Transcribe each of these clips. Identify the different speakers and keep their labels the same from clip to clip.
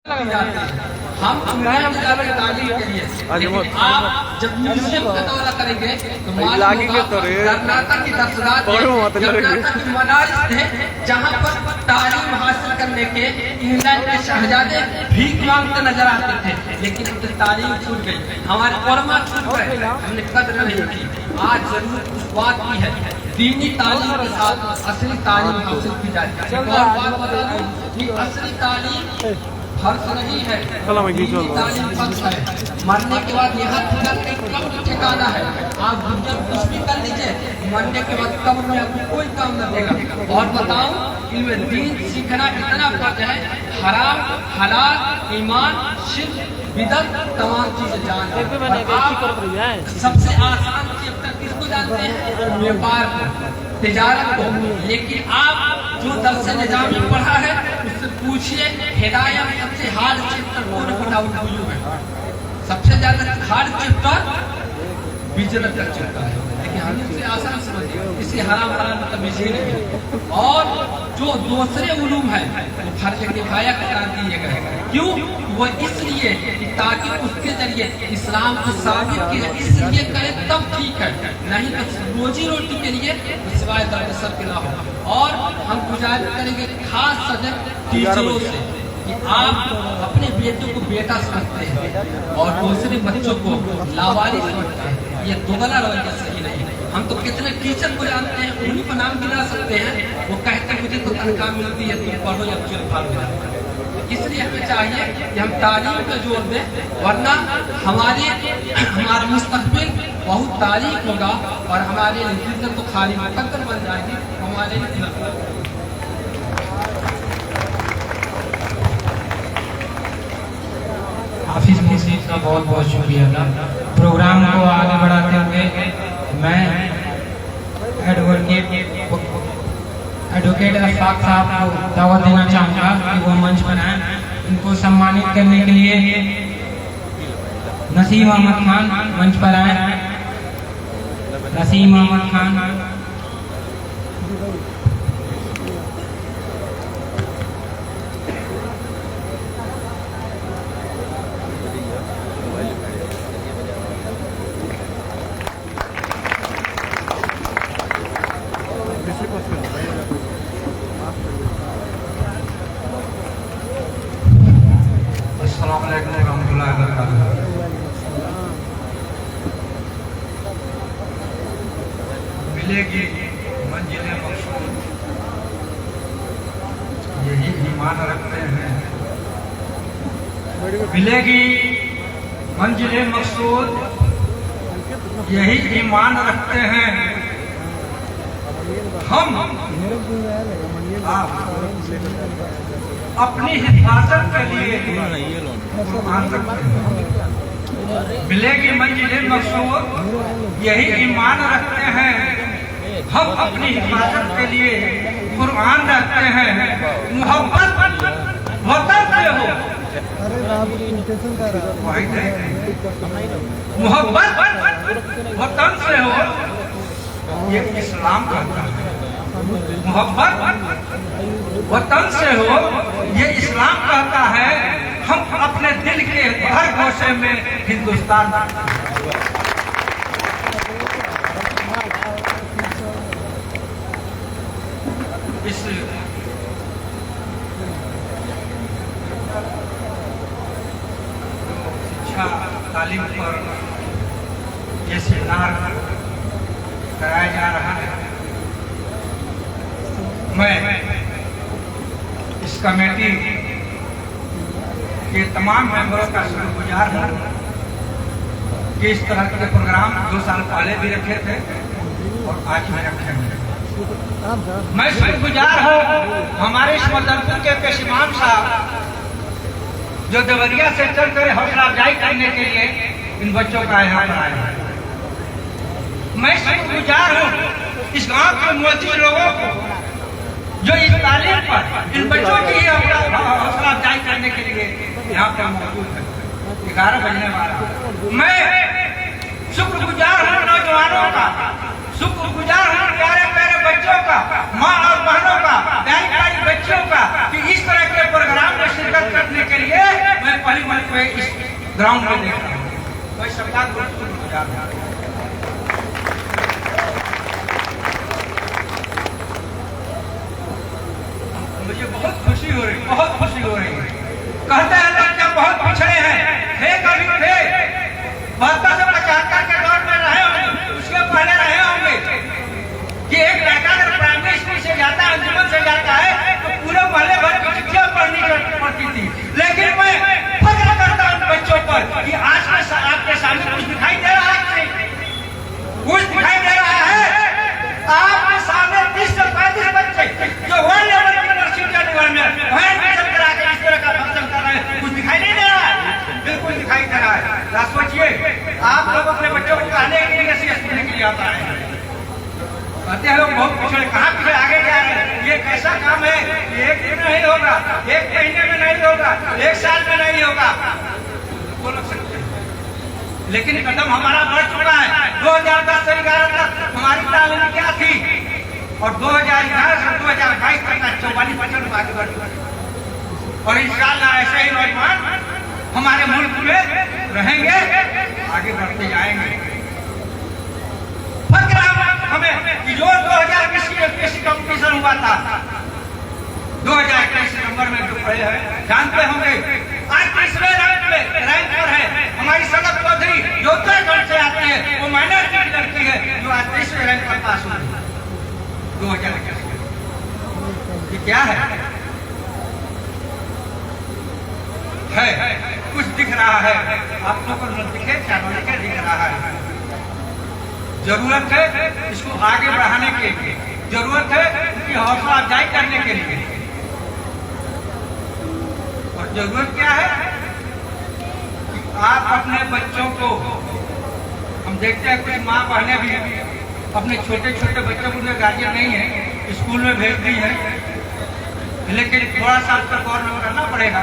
Speaker 1: हम तालीम के लिए, लेकिन आप जब म्यूजियम का दौरा करेंगे तो मालूम होगा कर्नाटक की 10 कर्नाटक की मदारिस थे जहाँ पर तालीम हासिल करने के इंग्लैंड के शहजादे भीख मांगते नजर आते थे, लेकिन उनकी तालीम छूट गई, हमारे उलमा छूट गए, हमने कदर नहीं की। आज जरूरत उस बात की है, दीनी तालीम के साथ असली तालीम हासिल की जाती है। और बात बता दूं कि असली तालीम फर्ज नहीं है, तालीम फर्ज है। मरने के बाद यहाँ कब्र ठिकाना है, आप दुनिया कुछ भी कर लीजिए, मरने के बाद कब्र में आपको कोई काम न देगा। और बताऊं, इनमें दीन सीखना इतना फर्ज है, हराम हलाल ईमान शिर्क बिदअत तमाम चीजें जानते हैं। सबसे आसान चैप्टर किसको जानते हैं? व्यापार को, तिजारत को। लेकिन आप जो दर्स निजामी पढ़ा है उससे पूछिए, हिदायत सबसे हार्ड चैप्टर कौन विदाउट वजू है? सबसे ज्यादा हार्ड चैप्टर बिजनेस का चैप्टर है, लेकिन हम इससे आसान समझिए, इसे हराम हराम तमीज ही नहीं। और जो दूसरे उलूम है वो फर्ज किफाया करार दिए गए, क्यों? वो इसलिए ताकि उसके जरिए इस्लाम को साबित किया, इसलिए करे तब ठीक है, नहीं तो रोजी रोटी के लिए सिवाय दर्द सर के ना हो। और हम गुजारिश करेंगे खास सजग टीचरों से कि आप अपने बेटों को बेटा समझते हैं और दूसरे बच्चों को लावारिस समझते हैं, ये दोगला रवैया सही नहीं है। हम तो कितने टीचर को जानते हैं, उन्हीं को नाम गिना सकते हैं, वो कहते हैं मुझे तो तनख्वाह मिलती है, तुम पढ़ो या चिल फाड़ो। इसलिए हमें चाहिए कि हम तालीम पे जोर दें, वरना हमारा मुस्तकबिल बहुत तारीख होगा और हमारे जिंदगी तो खाली मुकद्दर बन जाएगी हमारे
Speaker 2: हाफिज मसीह का बहुत बहुत शुक्रिया। प्रोग्राम को आगे बढ़ाते हुए मैं एडवोकेट अशफाक साहब को दावत देना चाहूँगा कि वो मंच पर आएं। इनको सम्मानित करने के लिए नसीम अहमद खान मंच पर आए। नसीम अहमद खान।
Speaker 3: मिलेगी मंजिलें मकसूद, यही ईमान रखते हैं। मिलेगी मंजिलें मकसूद, यही ईमान रखते हैं। हम अपनी हिफाजत के लिए ईमान रखते हैं। मिलेगी मंजिलें मकसूद, यही ईमान रखते हैं। हम अपनी हिफाजत के लिए कुर्बान रखते हैं। मोहब्बत वतन से हो, मोहब्बत वतन से हो, ये इस्लाम कहता है। मोहब्बत वतन से हो, ये इस्लाम कहता है। हम अपने दिल के हर गोशे में हिंदुस्तान इस शिक्षा तालीम पर ये सेमिनार कराया जा रहा है। मैं इस कमेटी के तमाम मेंबरों का शुक्रगुजार हूँ कि इस तरह के प्रोग्राम 2 साल पहले भी रखे थे और आज भी रखे हैं। मैं शुक्रगुजार हूँ हमारे इस मदनपुर के पेश इमाम साहब, जो देवरिया से चल कर हौसला अफजाई करने के लिए इन बच्चों का यहाँ पर आए। मैं शुक्रगुजार हूँ इस गांव के मुअज्जिज लोगों को, जो इस तालीम पर इन बच्चों की हौसला अफजाई करने के लिए यहाँ पर मौजूद है। 11 बजने वाला। मैं शुक्रगुजार हूँ नौजवानों का, शुक्रगुजार हूँ प्यारे प्यारे बच्चों का, माँ और बहनों का, प्यारी प्यारी बच्चियों का, कि इस तरह के प्रोग्राम में शिरकत करने के लिए पहली बार इस ग्राउंड में देख रहा हूँ, तो इस सरकार को शुक्रगुजार हूं। मुझे बहुत खुशी हो रही, बहुत खुशी हो रही है। कहते हैं लड़के बहुत पिछड़े हैं, थे कभी थे 72 से 75 के दौर में रहे होंगे, उसके पहले रहे होंगे कि एक लड़का अगर प्राइमरी स्कूल से जाता है, अंजुमन से जाता है, तो पूरे मोहल्ले भर की चिट्ठियां पढ़नी पड़ती थी। लेकिन मैं फख्र करता हूं बच्चों पर कि आज में आपके सामने कुछ दिखाई दे रहा है, कुछ दिखाई दे रहा है। आपके सामने 30 से 35 बच्चे जो वर्ल्ड लेवल की यूनिवर्सिटी में एडमिशन करा के इस तरह का फंक्शन कर रहे हैं, कुछ दिखाई नहीं दे रहा है, बिल्कुल दिखाई दे रहा है। सोचिए आप लोग अपने बच्चों को कहने के लिए सीखने के लिए आता है, कहते हैं लोग बहुत पिछड़े, कहाँ पिछड़े, आगे जा रहे हैं। ये कैसा काम है, ये एक दिन नहीं होगा, एक महीने में नहीं होगा, एक साल में नहीं होगा, बोल सकते हैं। लेकिन कदम हमारा बढ़ चुका है। 2010 से 11 तक हमारी तालीम क्या थी, और 2011 से 2022 तक 44% आगे बढ़ चुका है। और इंशाअल्लाह ऐसे ही नौजवान हमारे मुल्क में रहेंगे, आगे बढ़ते जाएंगे। फक्र हमें कि जो 2021 कंपटीशन हुआ था, 2021 सितंबर में जो पढ़े हैं जानते होंगे, आज 30वें रैंक पर है हमारी सनत चौधरी, जो उत्तराखंड से आते हैं, वो माइनॉरिटी की लड़की है जो आज 30वें रैंक पर पास हुई 2021। ये क्या है? कुछ दिख रहा है, आप लोगों को न दिखे, क्या न दिखे, दिख रहा है। जरूरत है इसको आगे बढ़ाने के लिए, जरूरत है उनकी हौसला अफजाई करने के लिए। और जरूरत क्या है कि आप अपने बच्चों को, हम देखते हैं कुछ माँ बहने भी अपने छोटे छोटे बच्चों को, गार्जियन नहीं है, स्कूल में भेज दी है, लेकिन थोड़ा सा आपको गौर करना पड़ेगा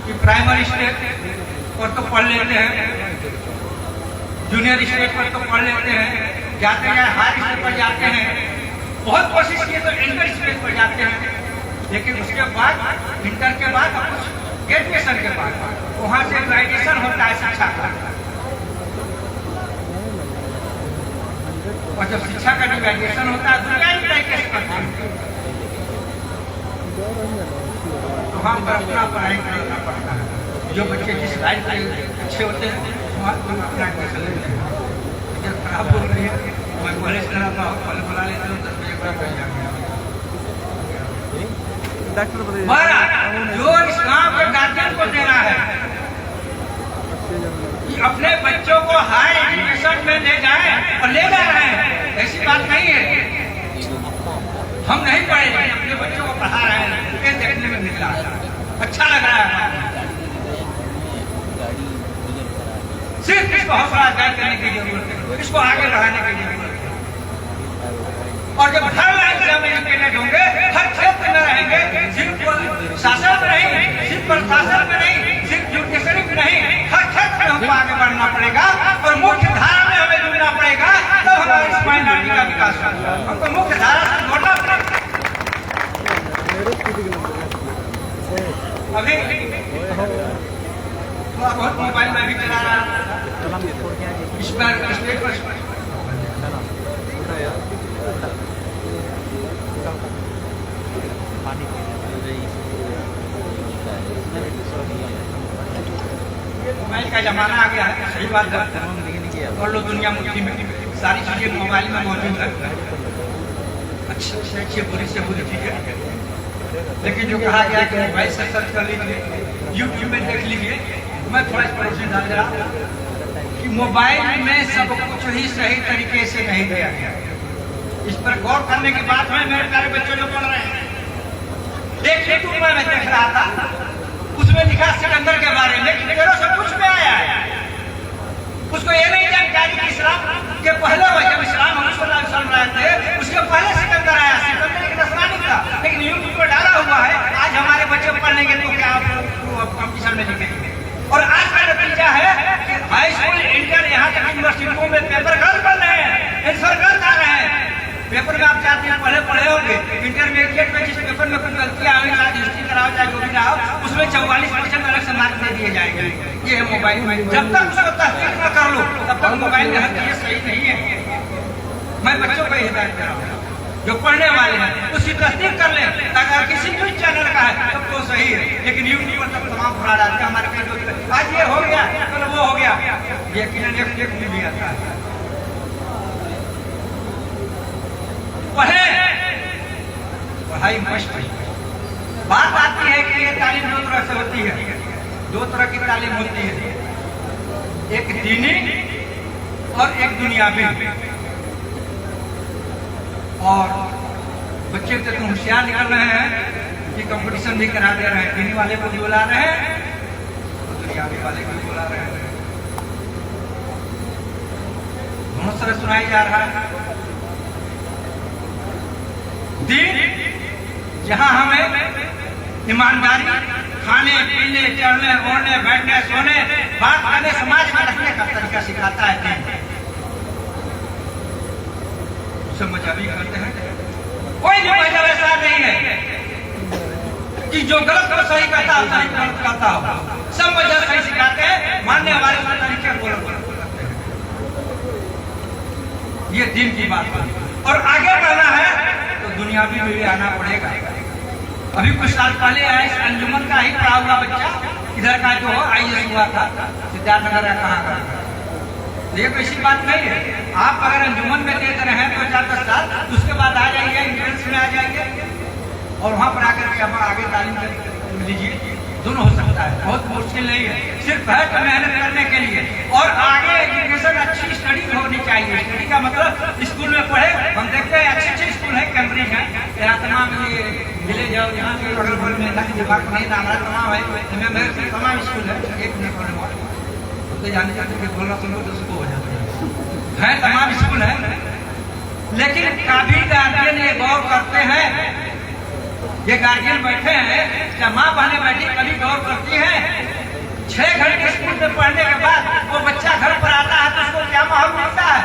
Speaker 3: कि प्राइमरी स्टेज पर तो पढ़ लेते हैं, जूनियर स्टेज पर तो पढ़ लेते हैं, जाते हैं हायर स्टेज पर जाते हैं, बहुत कोशिश की तो इंटर स्टेज पर जाते हैं, लेकिन उसके बाद इंटर के बाद कुछ ग्रेजुएशन के बाद वहां से ग्रेजुएशन होता है शिक्षा का, और जब शिक्षा का ग्रेजुएशन होता है दुनिया की तरीके से करते हैं, तो वहां पर अपना पढ़ाई करना पड़ता है। जो बच्चे जिस लाइन के अच्छे होते हैं वहाँ अपना एडमिशन लेते हैं। जब खराब बोल रही है मैं कॉलेज कराता हूँ, कॉलेज बुला लेता हूँ, 10 बजे पर पहुँच जाएंगे। जो इस्लाम के गार्जियन को देना है कि अपने बच्चों को हाई एजुकेशन में ले जाएं और ले जा रहे हैं, ऐसी बात नहीं है। हम नहीं पढ़े, अपने बच्चों को पढ़ा रहे हैं, ये देखने में मिल रहा है, अच्छा लग रहा है। सिर्फ इसको हौसला अफजाई करने की जरूरत है, इसको आगे बढ़ाने की जरूरत है। और जब हर लाइन में इंडिपेंडेंट होंगे, हर क्षेत्र में रहेंगे, सिर्फ शासन में नहीं, सिर्फ प्रशासन में नहीं, सिर्फ जुडिशरी में नहीं, हर क्षेत्र में हमको आगे बढ़ना पड़ेगा और मुख्य धारा में हमें जुड़ना पड़ेगा, तब हमारी इस माइनॉरिटी का विकास होगा। हमको मुख्य धारा से जोड़ना पड़ेगा। अभी बहुत मोबाइल में भी चला रहा है, इस बार स्टेज पर मोबाइल का जमाना आ गया है, सही बात है। और लोग दुनिया मुट्ठी में, सारी चीजें मोबाइल में मौजूद है, अच्छे से अच्छे, बुरी से बुरी चीजें। लेकिन जो कहा गया कि मोबाइल से सर्च कर लीजिए, यूट्यूब में देख लीजिए, मैं थोड़ा इस डाल दे रहा कि मोबाइल में सब कुछ ही सही तरीके से नहीं दिया गया। इस पर गौर करने की बात है। मेरे प्यारे बच्चों जो पढ़ रहे हैं, एक यूट्यूब में मैं देख रहा था, उसमें लिखा सिकंदर के बारे में, लेकिन मेरे सब कुछ में आया है। उसको ये नहीं जानकारी कि इस्लाम के पहले जब इस्लाम रहे थे, उसके पहले सिकंदर आया। सिकंदर एक नस्रानी था, लेकिन यूट्यूब पर डाला हुआ है। आज हमारे बच्चे पढ़ेंगे तो क्या कंपटीशन में लिखेंगे। और आज का नतीजा है कि हाई स्कूल, इंटर, यहाँ तक यूनिवर्सिटियों में पेपर गलत बन रहे हैं, आंसर गलत आ रहे हैं। पेपर में आप 4 दिन पहले पढ़े होंगे, इंटरमीडिएट में जिस पेपर में कुछ गलतियां आई, चाहे हिस्ट्री कराओ चाहे जो भी रहा हो, उस उसमें 44% अलग से मार्क दे दिए जाएंगे। ये है मोबाइल में, जब तक उसको तहकीक न कर लो तब तक मोबाइल में हर चीज सही नहीं है। मैं बच्चों को हिदायत दे रहा हूँ जो पढ़ने वाले हैं उसकी तस्दीक कर ले। अगर किसी न्यूज चैनल का है तब तो सही है, लेकिन यूट्यूब पर तब तमाम फुरा डालते हैं हमारे कई दोस्त, आज ये हो गया कल वो हो गया, यकीनन एक भी आता है। पढ़े, पढ़ाई मस्त। बात आती है कि ये तालीम दो तरह से होती है, दो तरह की तालीम होती है, एक दीनी और एक दुनियावी। और बच्चे तो होशियार निकल रहे हैं कि कंपटीशन भी करा दे रहे हैं, दीनी वाले को भी बुला रहे हैं और दुनियावी वाले को भी बुला रहे हैं, दोनों तरह सुनाई जा रहा है। दीन जहां हमें ईमानदारी, खाने पीने चढ़ने ओढ़ने बैठने सोने बात करने समाज में रहने का तरीका सिखाता है दीन। उसे मजहबी करते हैं, कोई भी मजहब ऐसा नहीं है कि जो गलत को सही करता हो सही गलत करता हो, सब मजहब सही सिखाते हैं, मानने वाले के तरीके बोलते हैं। ये दीन की बात है। और आगे बढ़ना है तो दुनियावी में भी आना पड़ेगा। अभी कुछ साल पहले आया इस अंजुमन का ही पढ़ा हुआ बच्चा, इधर का जो IAS हुआ था सिद्धार्थनगर कहाँ का। ये तो ऐसी बात नहीं है, आप अगर अंजुमन में देख रहे हैं तो 4-10 साल, उसके बाद आ जाइए इंट्रेंस में आ जाएंगे और वहाँ पर आकर के हम आगे तालीम लीजिए, दोनों हो सकता है। बहुत मुश्किल नहीं है, सिर्फ है तो मेहनत करने के लिए। और आगे एजुकेशन अच्छी स्टडी होनी चाहिए। स्टडी का मतलब स्कूल में पढ़े, हम देखते हैं अच्छे स्कूल है, कैम्ब्रिज है, यहाँ तमाम ये मिले जाओ, यहाँ के अगल बगल में विभाग नहीं था हमारा तमाम है, तमाम स्कूल है। एक मिनट जाने जाते कि बोलना सुनो तो उसको हो जाता है, तमाम स्कूल है। लेकिन कभी गार्जियन ये गौर करते हैं, ये गार्जियन बैठे हैं या माँ बहने बैठी कभी गौर करती है 6 घंटे स्कूल में पढ़ने के बाद वो बच्चा घर पर आता है तो उसको क्या माहौल मिलता है?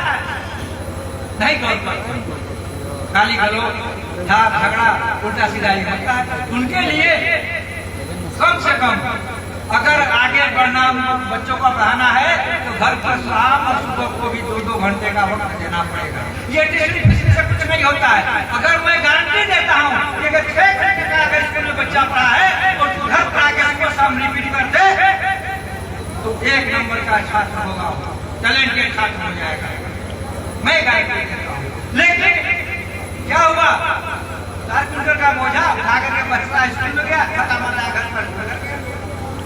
Speaker 3: नहीं गौर करते, गाली गलौज, झगड़ा, उल्टा सीधा ही होता है। उनके लिए कम से कम अगर आगे बढ़ना बच्चों को पढ़ाना है तो घर पर शाम और सुबह को भी 2-2 घंटे का वक्त देना पड़ेगा। ये ट्यूशन फीस से कुछ नहीं होता है। अगर मैं गारंटी देता हूँ कि अगर 6 घंटे का अगर स्कूल में बच्चा पढ़ा है और घर पर आकर सुबह शाम रिपीट कर दे तो 1 नंबर का छात्र होगा, टैलेंटेड छात्र हो जाएगा, मैं गारंटी देता हूँ। लेकिन क्या हुआ, 4 क्विंटल का बोझा उठा करके बच्चा स्कूल में गया, खत्म होता है घर पर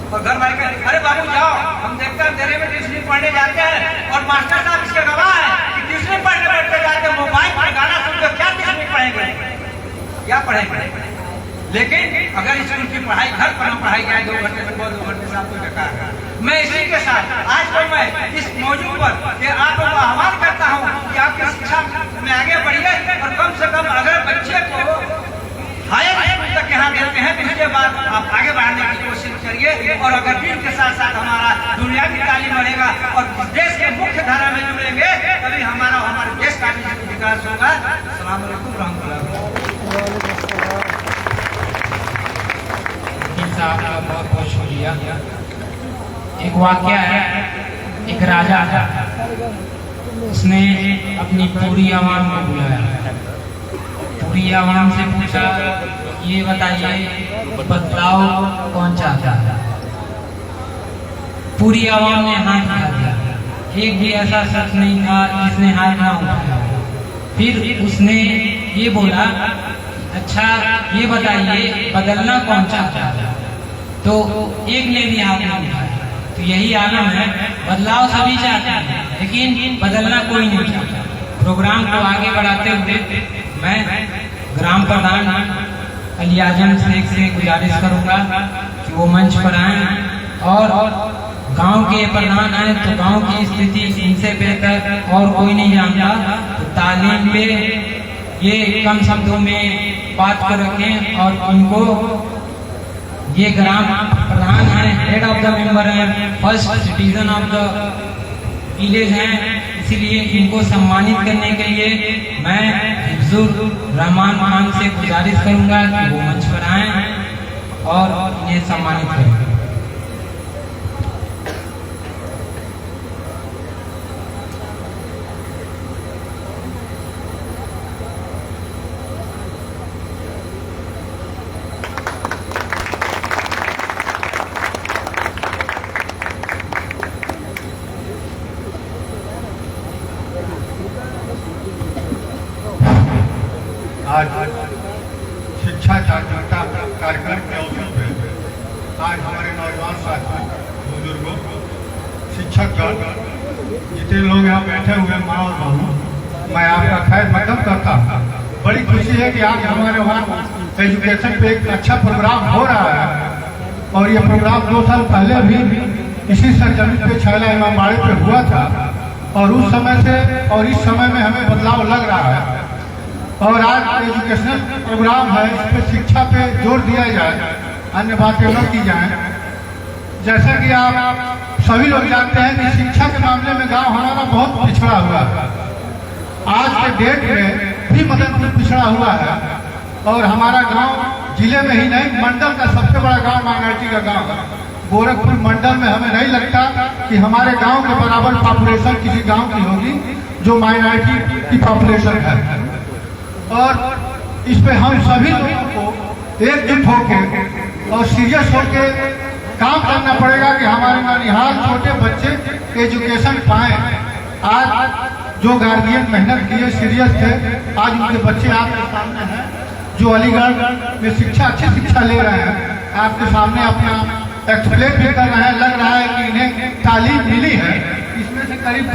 Speaker 3: और घर वाले कहते अरे बाबू जाओ, हम देखते हैं तेरे में ट्यूशन पढ़ने जाते हैं और मास्टर साहब इसके गवाह है कि ट्यूशन पढ़ने बैठते जाते हैं, मोबाइल पर गाना सुनते क्या ट्यूशन पढ़ेंगे, क्या पढ़ेंगे। लेकिन अगर स्कूल की पढ़ाई घर पर न पढ़ाई जाए 2 घंटे सुबह 2 घंटे से आपको बेकार है। मैं इसी के साथ आज तो मैं इस मौजू पर आप लोगों को आह्वान करता हूँ कि आपकी शिक्षा में आगे बढ़िए और कम से कम अगर बच्चे को हायर स्कूल तक यहाँ देते हैं तो उसके बाद आप आगे बढ़ाने की कोशिश करिए। और अगर दिन के साथ साथ हमारा दुनियावी तालीम बढ़ेगा और देश के मुख्य धारा में जुड़ेंगे तभी हमारे देश का भी विकास होगा। अस्सलाम वालेकुम रहमतुल्लाह।
Speaker 2: साहब का बहुत बहुत शुक्रिया। एक वाकया है, एक राजा था, उसने अपनी पूरी आवाम को बुलाया, पूरी आवाम से पूछा ये बताइए बदलाव कौन चाहता है। पूरी आवाम ने हाथ उठा दिया, एक भी ऐसा शख्स नहीं था जिसने हाथ ना उठाया। फिर उसने ये बोला अच्छा ये बताइए बदलना कौन चाहता है, तो एक ने भी हाथ नहीं उठाया। तो यही आलम है, बदलाव सभी चाहते हैं लेकिन बदलना कोई नहीं चाहता। प्रोग्राम को आगे बढ़ाते हुए मैं ग्राम प्रधान अली आजम शेख से गुजारिश करूंगा कि वो मंच पर आए और गांव के प्रधान आए तो गांव की स्थिति इनसे बेहतर और कोई नहीं जानता, तो तालीम पे ये कम शब्दों में बात कर रखें। और इनको ये ग्राम प्रधान है, हेड ऑफ द मेंबर है, first citizen of the village हैं, इसलिए इनको सम्मानित करने के लिए मैं हिफ्जुर रहमान खान से गुजारिश करूंगा कि वो मंच पर आए और इन्हें सम्मानित करें।
Speaker 4: आज शिक्षा जागरूकता कार्यक्रम के अवसर पर आज हमारे नौजवान साथियों, बुजुर्गों, शिक्षकगण, जितने लोग यहाँ बैठे हुए माँ और बहू, मैं आपका खैर मकदम करता हूँ। बड़ी खुशी है कि आज हमारे वहाँ एजुकेशन पे एक अच्छा प्रोग्राम हो रहा है और ये प्रोग्राम 2 साल पहले भी इसी सरजमीन पे छैला इमामबाड़े पे हुआ था और उस समय से और इस समय में हमें बदलाव लग रहा है। और आज एजुकेशनल प्रोग्राम है, इस पर शिक्षा पे जोर दिया जाए, अन्य बातें न की जाए। जैसा कि आप सभी लोग जानते हैं कि शिक्षा के मामले में गांव हमारा बहुत पिछड़ा हुआ है। आज के डेट में भी मदनपुर पिछड़ा हुआ है और हमारा गांव जिले में ही नहीं मंडल का सबसे बड़ा गांव माइनॉरिटी का गांव है। गोरखपुर मंडल में हमें नहीं लगता कि हमारे गांव के बराबर पॉपुलेशन किसी गांव की होगी जो माइनॉरिटी की पॉपुलेशन है। और इस पे हम सभी लोगों को एकजुट होकर और सीरियस होकर काम करना पड़ेगा कि हमारे ननिहाल छोटे बच्चे एजुकेशन पाएं। आज जो गार्जियन मेहनत किए, सीरियस थे, आज उनके बच्चे आपके सामने हैं जो अलीगढ़ में अच्छी शिक्षा ले रहे हैं, आपके सामने अपना एक्सप्लेन भी कर रहे हैं। लग रहा है कि इन्हें तालीम मिली है। इसमें से करीब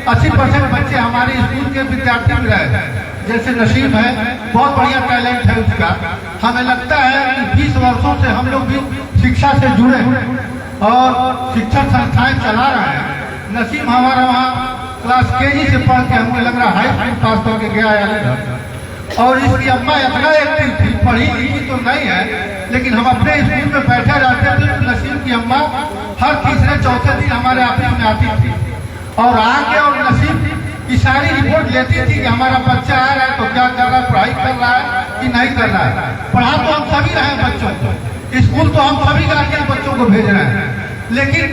Speaker 4: 80% बच्चे हमारे स्कूल के विद्यार्थी भी रहे, जैसे नसीब है, बहुत बढ़िया टैलेंट है उसका। हमें लगता है कि 20 वर्षों से हम लोग भी शिक्षा से जुड़े और शिक्षण संस्थाएं चला रहे हैं। नसीब हमारा वहाँ क्लास KG से पढ़ के हमें लग रहा हाई स्कूल पास करके गया है और इसकी अम्मा इतना एक्टिव थी, पढ़ी लिखी तो नहीं है, लेकिन हम अपने स्कूल में बैठे रहते थे तो नसीब की अम्मा हर तीसरे चौथे दिन हमारे ऑफिस में आती थी और आके और नसीब की सारी रिपोर्ट लेती थी कि हमारा बच्चा आ रहा है तो क्या कर रहा है, पढ़ाई कर रहा है कि नहीं कर रहा है। पढ़ा तो हम सभी रहे हैं बच्चों को, स्कूल तो हम सभी गार्जियन बच्चों को भेज रहे हैं, लेकिन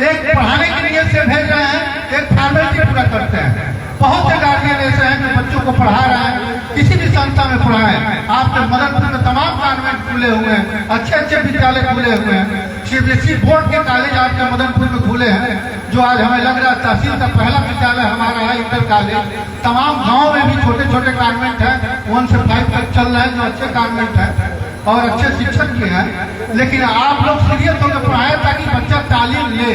Speaker 4: एक पढ़ाने के लिए से भेज रहे हैं, एक फॉर्मेलिटी पूरा करते हैं। बहुत से गार्जियन ऐसे हैं जो बच्चों को पढ़ा रहे हैं, किसी भी संस्था में पढ़ाएं। आपके मदनपुर में तमाम कॉन्वेंट खुले हुए हैं, अच्छे विद्यालय खुले हुए हैं, CBSE बोर्ड के कॉलेज आपके मदनपुर में खुले हैं, जो आज हमें लग रहा है तहसील का पहला विद्यालय हमारा है, इंटर कॉलेज। तमाम गाँव में भी छोटे छोटे कॉन्वेंट हैं, 1 से 5 तक चल रहे हैं, जो अच्छे कॉन्वेंट हैं और अच्छे शिक्षक भी हैं। लेकिन आप लोग सीरियस होकर पढ़ाएं ताकि बच्चा तालीम ले।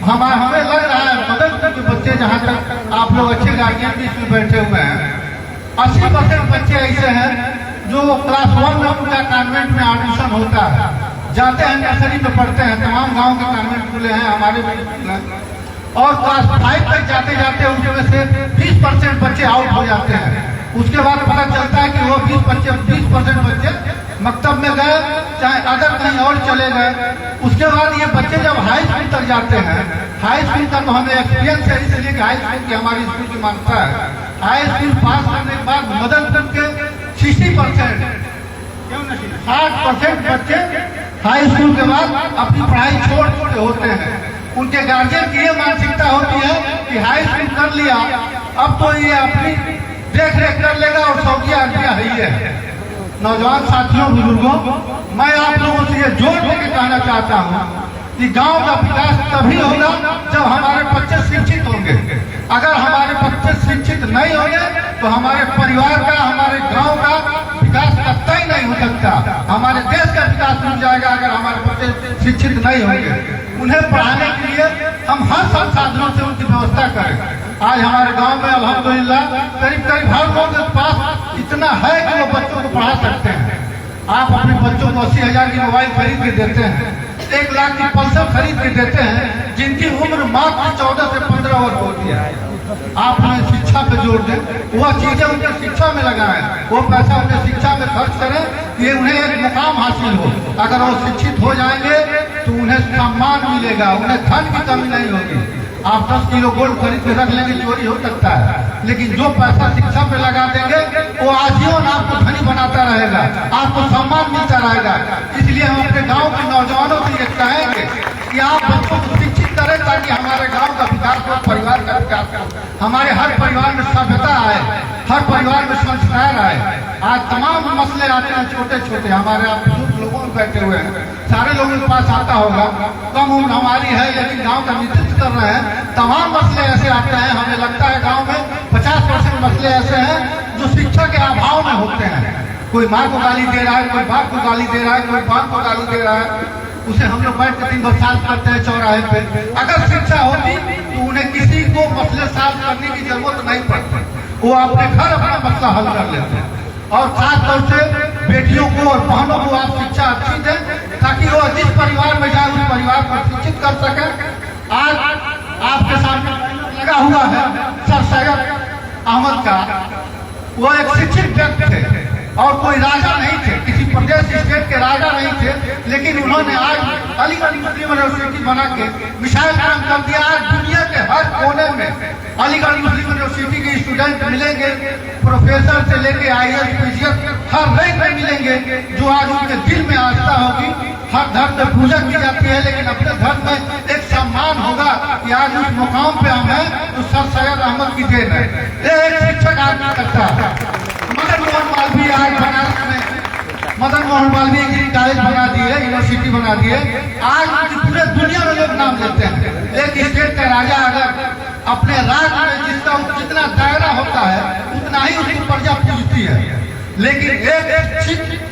Speaker 4: हमें लग रहा है मदनपुर के बच्चे, जहाँ तक आप लोग अच्छे गार्जियन भी इसमें बैठे हुए हैं, 80% बच्चे ऐसे हैं जो क्लास 1 में उनका कॉन्वेंट में एडमिशन होता है, जाते हैं नर्सरी में पढ़ते हैं, तमाम गांव के कॉन्वेंट खुले हैं, हमारे भी, और क्लास 5 तक जाते जाते उसमें से 20% बच्चे आउट हो जाते हैं। उसके बाद पता चलता है कि वो 20% बच्चे मकतब में गए, चाहे अदर कहीं और चले गए। उसके बाद ये बच्चे जब हाई स्कूल तक जाते हैं, हाई स्कूल का तो हमें एक्सपीरियंस है, इसलिए कि हाई स्कूल की हमारी स्कूल की मान्यता है। हाई स्कूल पास करने के बाद मदनपुर के 60% 60% बच्चे हाई स्कूल के बाद अपनी पढ़ाई छोड़ छोड़े होते हैं। उनके गार्जियन की ये मानसिकता होती है कि हाई स्कूल कर लिया, अब तो ये अपनी देख रेख कर लेगा और सऊदिया अरबिया ही है। नौजवान साथियों, बुजुर्गों, मैं आप लोगों से ये जोर देकर कहना चाहता हूँ कि गांव का विकास तभी होगा जब हमारे बच्चे शिक्षित होंगे। अगर हमारे बच्चे शिक्षित नहीं होंगे तो हमारे परिवार का, हमारे गांव का विकास कतई नहीं हो सकता। हमारे देश का विकास रुक जाएगा अगर हमारे बच्चे शिक्षित नहीं होंगे। उन्हें पढ़ाने के लिए हम हर संसाधनों से उनकी व्यवस्था करें। आज हमारे गांव में अल्हम्दुलिल्लाह करीब हर लोगों के पास इतना है कि वो बच्चों को पढ़ा सकते हैं। आप अपने बच्चों को 80,000 की मोबाइल खरीद के देते हैं, 1 लाख की पल्सर खरीद के देते हैं, जिनकी उम्र मात्र 14 से 15 वर्ष होती है। आप उन्हें शिक्षा पे जोर दें, वह चीजें उनके शिक्षा में लगाएं, वो पैसा उन्हें शिक्षा में खर्च करें कि उन्हें एक मुकाम हासिल हो। अगर वो शिक्षित हो जाएंगे तो उन्हें सम्मान मिलेगा, उन्हें धन की कमी नहीं होगी। आप 10 किलो गोल्ड खरीद के रख लेंगे, चोरी हो सकता है, लेकिन जो पैसा शिक्षा पे लगा देंगे वो आजीवन आपको धनी बनाता रहेगा, आपको सम्मान मिलता रहेगा। इसलिए हम अपने गांव के नौजवानों से ये कहेंगे कि आप बच्चों को शिक्षित करें ताकि हमारे गांव का विकास हो, परिवार का विकास हो, हमारे हर परिवार में सभ्यता आए, हर परिवार में संस्कार आए। आज तमाम मसले आते हैं छोटे छोटे, हमारे आप बुजुर्ग लोगों में बैठे हुए हैं, सारे लोगों के पास आता होगा, कम उम्र हमारी है लेकिन गांव का नेतृत्व कर रहे हैं। तमाम मसले ऐसे आते हैं, हमें लगता है गांव में 50% मसले ऐसे हैं जो शिक्षा के अभाव में होते हैं। कोई माँ को गाली दे रहा है, कोई बाप को गाली दे रहा है, कोई बाप को गाली दे रहा है, उसे हम लोग बैठ के 3 साल करते हैं चौराहे पे। अगर शिक्षा होती तो उन्हें किसी को मसले साफ करने की जरूरत नहीं पड़ती, वो अपने घर अपना मसला हल कर लेते हैं। और खास तौर से बेटियों को और बहनों को आप शिक्षा अच्छी दें ताकि वो जिस परिवार में जाए उस परिवार को शिक्षित कर सके। आज आपके सामने लगा हुआ है सर सैयद अहमद का, वो एक शिक्षित व्यक्ति थे और कोई राजा नहीं थे, किसी प्रदेश स्टेट के राजा नहीं थे, लेकिन उन्होंने आज अलीगढ़ मुस्लिम यूनिवर्सिटी बना के मिसाइल कायम कर दिया। आज दुनिया के हर कोने में अलीगढ़ मुस्लिम यूनिवर्सिटी के स्टूडेंट मिलेंगे, प्रोफेसर से लेके IAS PGS हर रैंक में मिलेंगे, जो आज उनके दिल में आस्था होगी। हर धर्म में पूजा की जाती है, लेकिन अपने धर्म में एक सम्मान होगा कि आज उस मुकाम पे हम हैं तो सर सैयद अहमद की देन है। एक शिक्षक आदमी करता है। मदन मोहन मालवीय आज बनारस में मदन मोहन मालवीय की कॉलेज बना दिए, यूनिवर्सिटी बना दिए, आज पूरे दुनिया में लोग नाम लेते हैं। एक स्टेट का राजा अगर अपने राज्य में जिसका जितना दायरा होता है उतना ही उसकी प्रजा पूजती है, लेकिन एक शिक्षक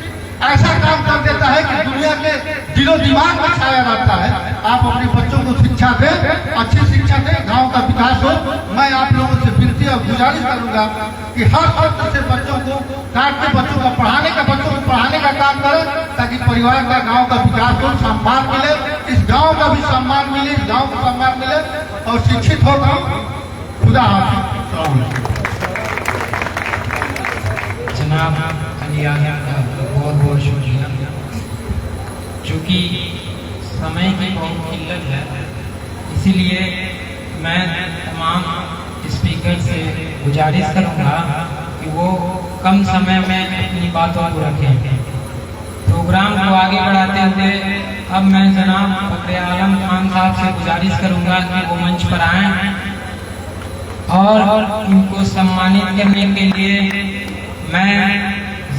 Speaker 4: ऐसा काम कर देता है कि दुनिया के दिलो दिमाग में छाया रहता है। आप अपने बच्चों को शिक्षा दें, अच्छी शिक्षा दें, गांव का विकास हो। मैं आप लोगों से विनती और गुजारिश करूंगा कि हर वक्त से बच्चों को काट के बच्चों को पढ़ाने का काम करें ताकि परिवार का गांव का विकास हो, सम्मान मिले, इस गांव का भी सम्मान मिले, इस गांव को सम्मान मिले और शिक्षित हो गांव। खुदा हाफिज़।
Speaker 2: जनाब अली आज़म का बहुत बहुत शुक्रिया। चूँकि समय की बहुत किल्लत है, इसीलिए मैं तमाम स्पीकर से गुजारिश करूँगा कि वो कम समय में अपनी बातों को रखें। प्रोग्राम को आगे बढ़ाते हुए अब मैं जनाब फखरे आलम खान साहब से गुजारिश करूँगा कि वो मंच पर आएँ और इनको सम्मानित करने के लिए मैं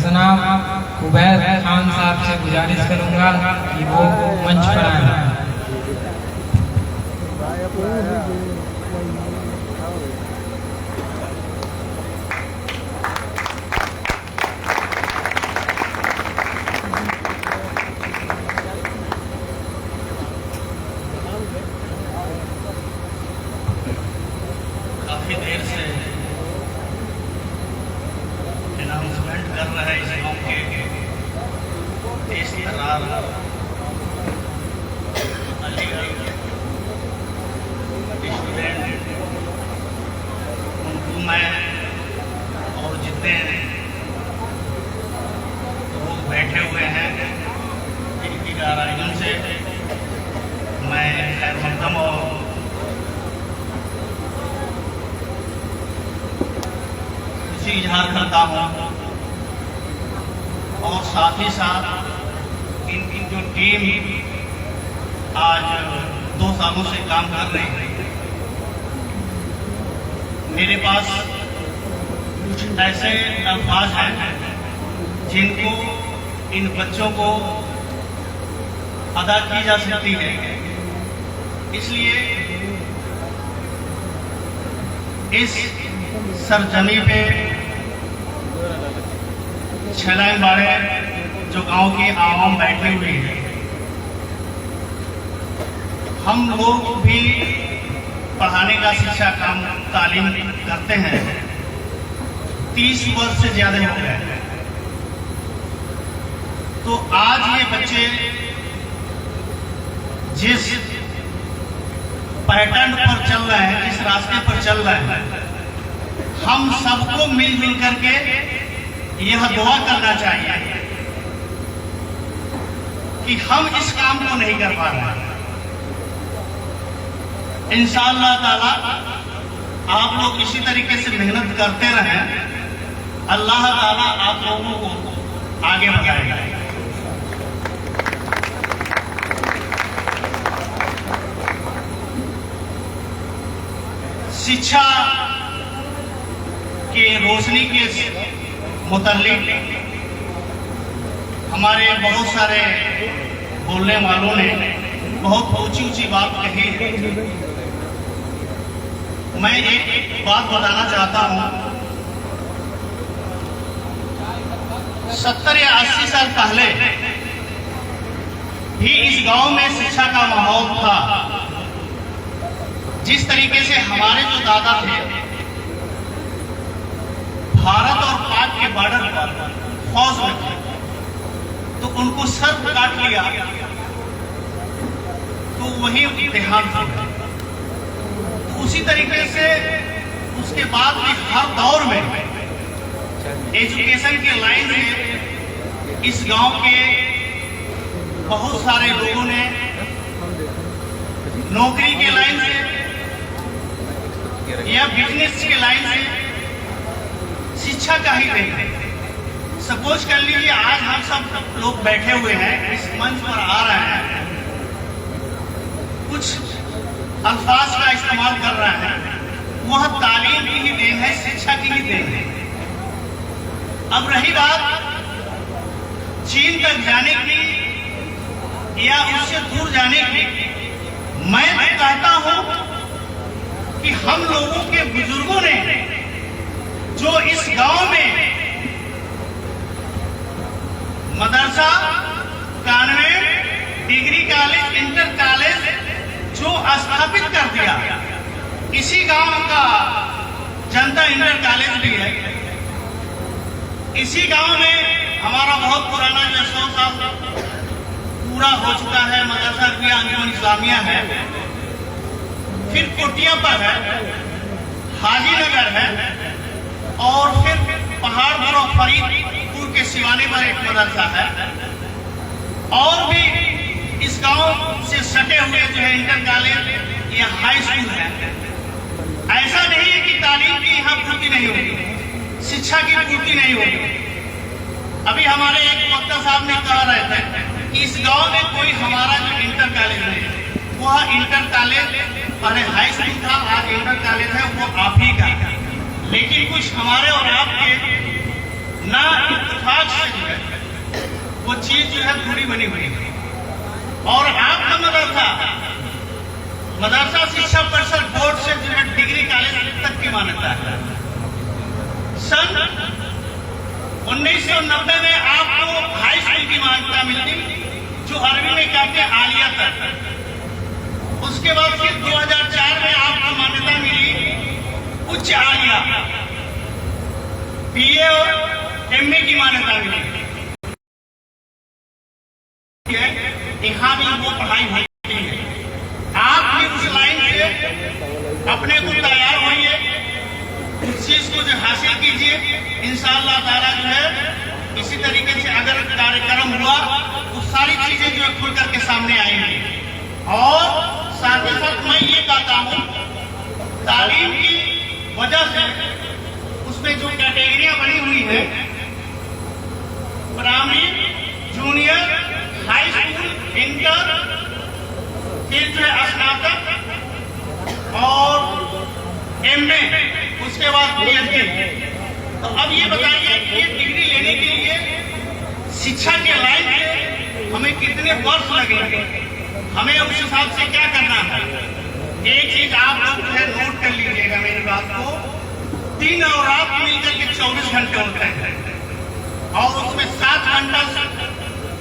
Speaker 2: जनाब उबैद खान साहब से गुजारिश करूंगा कि वो मंच पर आए।
Speaker 5: काफी देर से अनाउंसमेंट कर रहा है इस गाँव के तेज तर्रार अलीगढ़ स्टूडेंट, उनको मैं और जितने लोग बैठे हुए हैं इनकी गहराइयों से मैं खैर मकदम और खुशी इजहार करता हूँ। और साथ ही साथ इनकी जो टीम आज 2 सालों से काम कर रही है, मेरे पास कुछ ऐसे अल्फाज हैं जिनको इन बच्चों को अदा की जा सकती है। इसलिए इस सरजमी पे छलाइन वाले जो गांव की आवाम बैठी हुई है, हम लोग भी पढ़ाने का शिक्षा काम तालीम करते हैं, 30 वर्ष से ज्यादा हो गए। तो आज ये बच्चे जिस पैटर्न पर चल रहे हैं, जिस रास्ते पर चल रहे हैं, हम सबको मिलजुल करके यह दुआ करना चाहिए कि हम इस काम को नहीं कर पा रहे हैं। इंशाअल्लाह ताला आप लोग इसी तरीके से मेहनत करते रहें, अल्लाह ताला आप लोगों को आगे बढ़ाएगा। शिक्षा के रोशनी के मुतालिक हमारे बहुत सारे बोलने वालों ने बहुत ऊंची ऊंची बात कही है। मैं एक बात बताना चाहता हूं, 70 या 80 साल पहले भी इस गांव में शिक्षा का माहौल था। जिस तरीके से हमारे जो दादा थे भारत और पाक के बॉर्डर पर फौज में थे, तो उनको सर काट लिया तो वही देहांत हो गया। तो उसी तरीके से उसके बाद भी हर दौर में एजुकेशन के लाइन में इस गांव के बहुत सारे लोगों ने नौकरी के लाइन से या बिजनेस के लाइन से शिक्षा का ही नहीं। सपोज कर लीजिए आज हम सब लोग बैठे हुए हैं, इस मंच पर आ रहे हैं, कुछ अल्फाज का इस्तेमाल कर रहे हैं, वह तालीम की ही देन है, शिक्षा की ही देन है। अब रही बात चीन तक जाने की या उससे दूर जाने की, मैं कहता हूं कि हम लोगों के बुजुर्गों ने जो इस गांव में मदरसा, convent, degree college, inter college जो स्थापित कर दिया, इसी गांव का जनता इंटर कॉलेज भी है। इसी गांव में हमारा बहुत पुराना जो 100 साल पूरा हो चुका है मदरसा रुकिया अंजुमन इस्लामिया है, फिर कोटिया पर है, हाजी नगर है, और फिर पहाड़पुर और फरीदपुर के सिवाने पर एक मदरसा है, और भी इस गांव से सटे हुए जो है इंटर कॉलेज या हाई स्कूल है। ऐसा नहीं है कि तालीम की यहाँ पूर्ति नहीं होगी, शिक्षा की पूर्ति नहीं होगी। अभी हमारे एक वक्ता साहब ने कह रहे थे कि इस गांव में कोई हमारा जो इंटर कॉलेज है, वह इंटर कॉलेज पहले हाई स्कूल था, आज इंटर कॉलेज है, वो आप ही का। लेकिन कुछ हमारे और आपके ना इत्तेफाक से जो है वो चीज जो है थोड़ी बनी हुई है। और आपका मदरसा शिक्षा परिषद बोर्ड से जो है डिग्री कॉलेज तक की मान्यता है। सन 1990 में आपको हाई स्कूल की मान्यता मिलती, जो अरबी में कहते हैं आलिया तक। उसके बाद फिर 2004 में आपको मान्यता मिली उच्च आलिया, बीए और एमए की मान्यता मिली। यहाँ भी वो पढ़ाई होती है। आप भी उस लाइन से अपने को तैयार होइए, उस चीज को जो हासिल कीजिए। इंशाअल्लाह ताला जो है इसी तरीके से अगर कार्यक्रम हुआ तो सारी चीजें जो है खुल करके सामने आएंगी। और साथ ही साथ मैं ये कहता हूँ, तालीम की वजह से उसमें जो कैटेगरियां बनी हुई है, primary, junior, high school, inter, फिर जो है स्नातक और एमए, उसके बाद पीएचडी। तो अब ये बताइए कि ये डिग्री लेने के लिए शिक्षा के लाइन में हमें कितने वर्ष लगेंगे, हमें उस हिसाब से क्या करना है। एक चीज आप लोग जो है नोट कर लीजिएगा मेरी बात को, दिन और रात मिलकर के 24 घंटे होते हैं, और उसमें 7 घंटा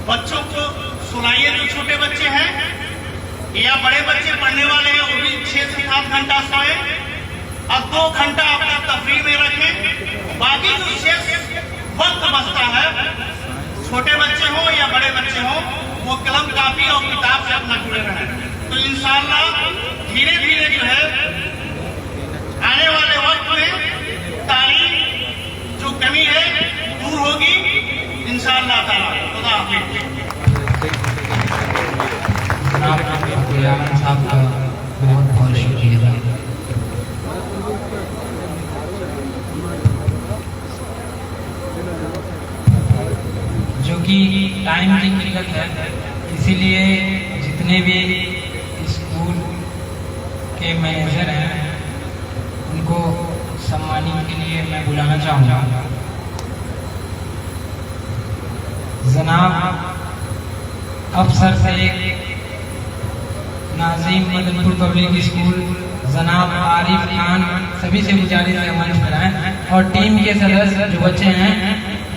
Speaker 5: बच्चों को सुनाइए जो छोटे बच्चे हैं, या बड़े बच्चे पढ़ने वाले हैं वो भी 6 से 7 घंटा सोए, और 2 घंटा अपना तफरीह में रखें। बाकी जो शेष वक्त बचता है, छोटे बच्चे हों या बड़े बच्चे हों, वो कलम कापी और किताब से अपना जुड़े रहें। तो इंशाअल्लाह धीरे धीरे जो है आने वाले वक्त में तालीम जो कमी है दूर होगी इंशाअल्लाह ताला। खुदा हाफिज़।
Speaker 2: साहब का बहुत बहुत शुक्रिया। जो कि टाइम की किल्लत है, इसीलिए जितने भी स्कूल के मैनेजर हैं उनको सम्मानित के लिए मैं बुलाना चाहूँगा। जनाब अफसर से नाज़ीम मदनपुर पब्लिक स्कूल जनाब आरिफ खान सभी से गुजारिश है मंच पर आएं, और टीम के सदस्य जो बच्चे हैं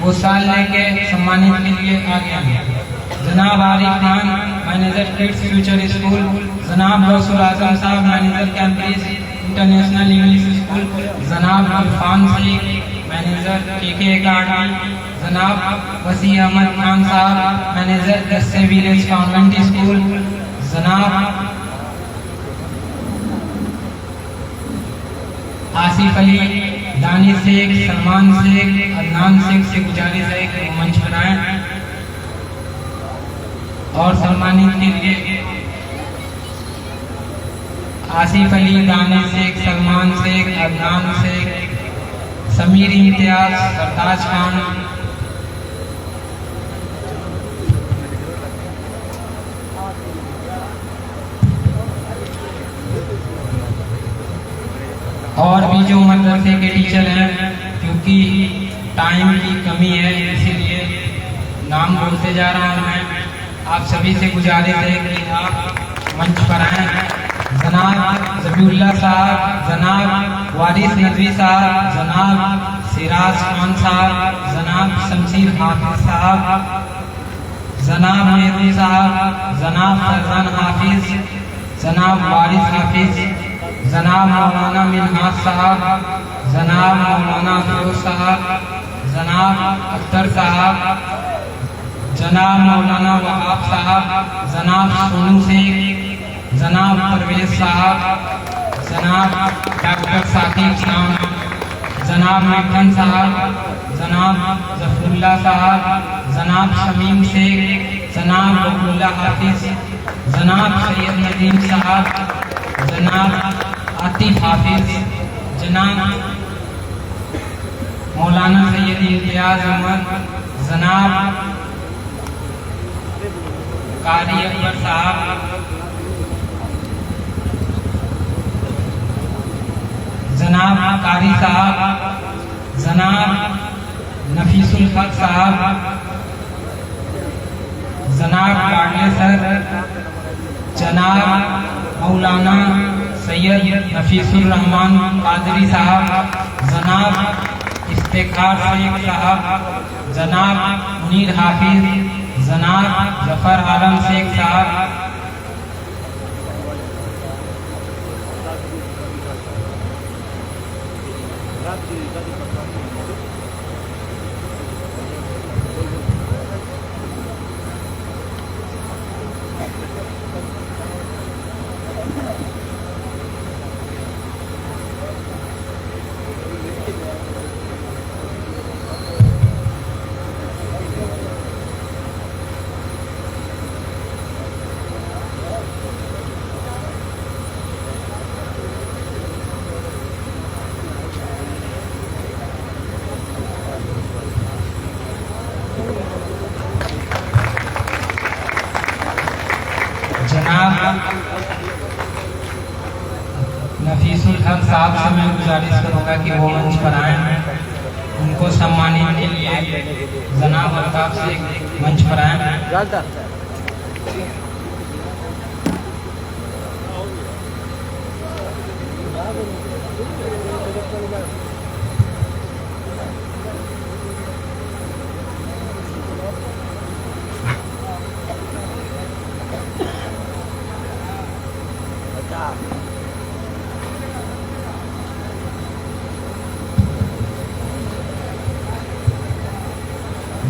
Speaker 2: वो साल लेके सम्मानित के लिए आगे आए। जनाब Arif Khan manager kids future school, जनाब गौसुल आजम साहब manager Cambridge international English school, जनाब Irfan Shaikh manager KK academy, जनाब वसी अहमद खान साहब मैनेजर दस्से विलेज कॉन्वेंट स्कूल, जनाब आसिफ अली, दानिश शेख, सलमान शेख, अदनान शेख से गुजारिश है कि वो मंच पर आए और सम्मानित के लिए आसिफ अली, दानिश शेख, सलमान शेख, अदनान शेख, समीर इम्तियाज, सरताज खान, और भी जो मदरसे के टीचर हैं, क्योंकि टाइम की कमी है इसीलिए नाम बोलते जा रहा हूँ मैं। आप सभी से गुजारिश है कि आप मंच पर आएं। जनाब जबीउल्लाह साहब, जनाब वारिस नदवी साहब, जनाब सिराज खान साहब, जनाब शमशीर हाफिज साहब, जनाब मेहदी साहब, जनाब फरजान हाफिज, जनाब वारिस हाफिज, जनाब मौलाना मिनहाज साहब, जनाब मौलाना फिरोज साहब, जनाब अख्तर साहब, जनाब मौलाना वहाब साहब, जनाब सोनू शेख, जनाब परवेज साहब, जनाब डॉक्टर साकिब साहब, जनाब मिठन साहब, जनाब जफरुल्लाह साहब, जनाब शमीम शेख, जनाब बबुल्ला हाफिज, जनाब सैयद नदीम साहब, जनाब आतिफ हाफिज, जनाब मौलाना सैयद इम्तियाज अहमद, जनाब कारी अकबर साहब, जनाब कारी साहब, जनाब नफीसुल हक साहब, जनाब लाडले सर, जनाब मौलाना सैयद नफीसुर रहमान कादरी साहब, जनाब इफ्तिखार शेख साहब, जनाब मुनीर हाफिज, जनाब जफर आलम शेख साहब, नफीसुल हक साहब से मैं गुजारिश करूंगा कि वो मंच पर आएं, उनको सम्मानित के लिए जनाब अल्ताफ से मंच पर आएं।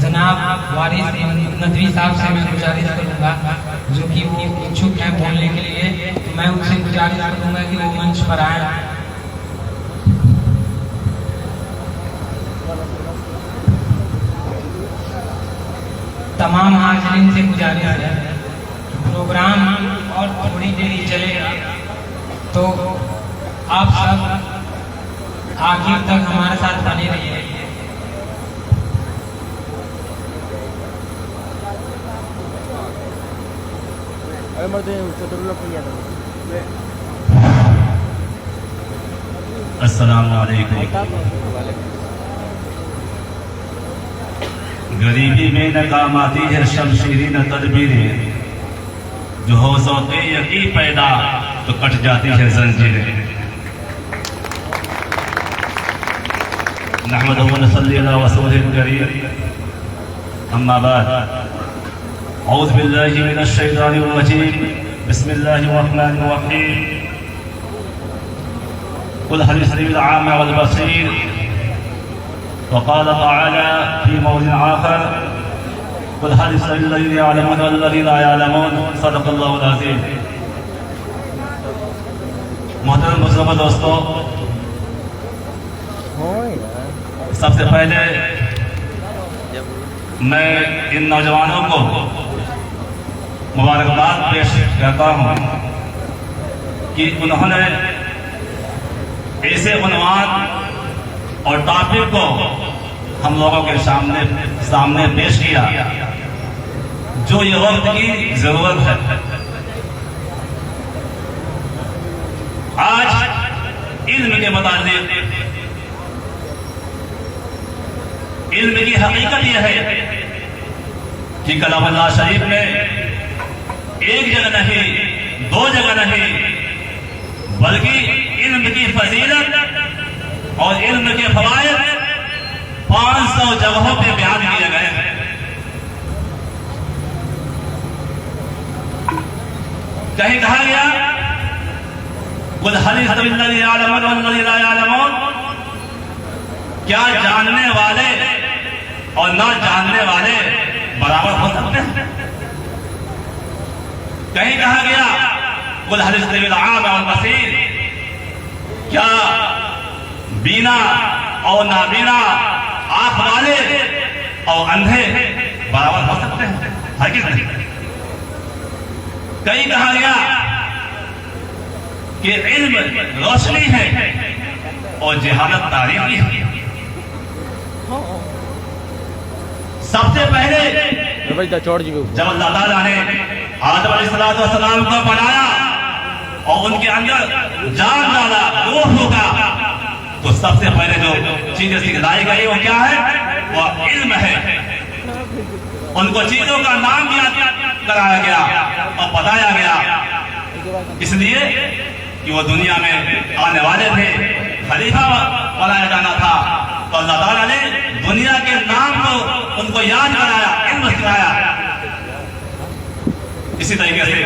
Speaker 2: जनाब वारिस नदवी साहब से मैं गुजारिश करूंगा, जो कि वो इच्छुक हैं बोलने के लिए, तो मैं उनसे गुजारिश करूंगा कि वो मंच पर आए। तमाम हाज़रीन से गुजारिश है कि प्रोग्राम और थोड़ी देरी चलेगा, तो आप सब आखिर तक हमारे साथ बने रहिए।
Speaker 6: अस्सलाम वालेकुम। गरीबी में नाकाम आती है शमशीरी न तदबीरें, जो हो सौते यकी पैदा तो कट जाती है जंजीरें। नहमदुहु व नसल्ली अला रसूलिल करीम, अम्मा बाद। औज़ु बिल्लाहि मिनश शैतानिर रजीम, बिस्मिल्लाहिर रहमानिर रहीम। कुल हल यस्तवील आमा वल बसीर, वक़ाल तआला फी मौज़िन आखर, कुल हल यस्तवील लज़ीना यअलमून वल्लज़ीना ला यअलमून। सदक़ल्लाहुल अज़ीम। मोहतरम मुसलमान दोस्तों, सबसे पहले मैं इन नौजवानों को मुबारकबाद पेश करता हूँ कि उन्होंने ऐसे उन्वान और टॉपिक को हम लोगों के सामने पेश किया जो ये वक्त की जरूरत है। आज इल्म के मुताबिक इल्म की हकीकत यह है कि कलामुल्लाह शरीफ में एक जगह नहीं, दो जगह नहीं, बल्कि इल्म की फजीलत और इल्म के फवायद 500 जगहों पे बयान किए गए हैं। कहीं कहा गया कुल हल यस्तवील लज़ीना यअलमून वल्लज़ीना ला यअलमून, क्या जानने वाले और न जानने वाले बराबर हो सकते हैं? कहीं कहा गया कुल हल यस्तवील आमा वल बसीर, क्या बीना और नाबीना, आंख वाले और अंधे बराबर हो सकते हैं? हरगिज़ नहीं। कहीं कहा गया कि इल्म रोशनी है और जहालत तारीकी है। सबसे पहले जब अल्लाह ताला ने आदम अलैहिस्सलाम को बनाया और उनके अंदर जान डाला, रूह होगा, तो सबसे पहले जो चीजें सिखलाई गई वो क्या है? वो इल्म है। उनको चीजों का नाम याद कराया गया और बताया गया, इसलिए कि वो दुनिया में आने वाले थे, खलीफा बनाया जाना था। तो अल्लाह ताला ने दुनिया के नाम को उनको याद कराया, इल्म सिखाया। इसी तरीके से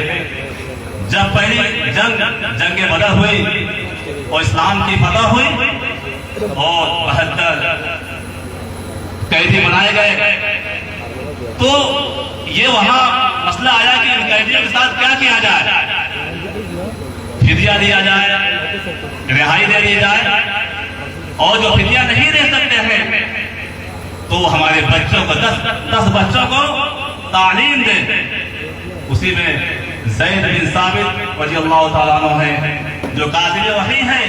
Speaker 6: जब पहली जंग बदर हुई और इस्लाम की फतह हुई और 72 कैदी बनाए गए, तो ये वहां मसला आया कि इन कैदियों के साथ क्या किया जाए। फिदिया दिया जाए, रिहाई दे दी जाए, और जो फिदिया नहीं दे सकते हैं तो हमारे बच्चों को 10 बच्चों को तालीम दे। उसी में ज़ैद बिन साबित रज़ियल्लाहु ताला अन्हु है जो कातिल वही है,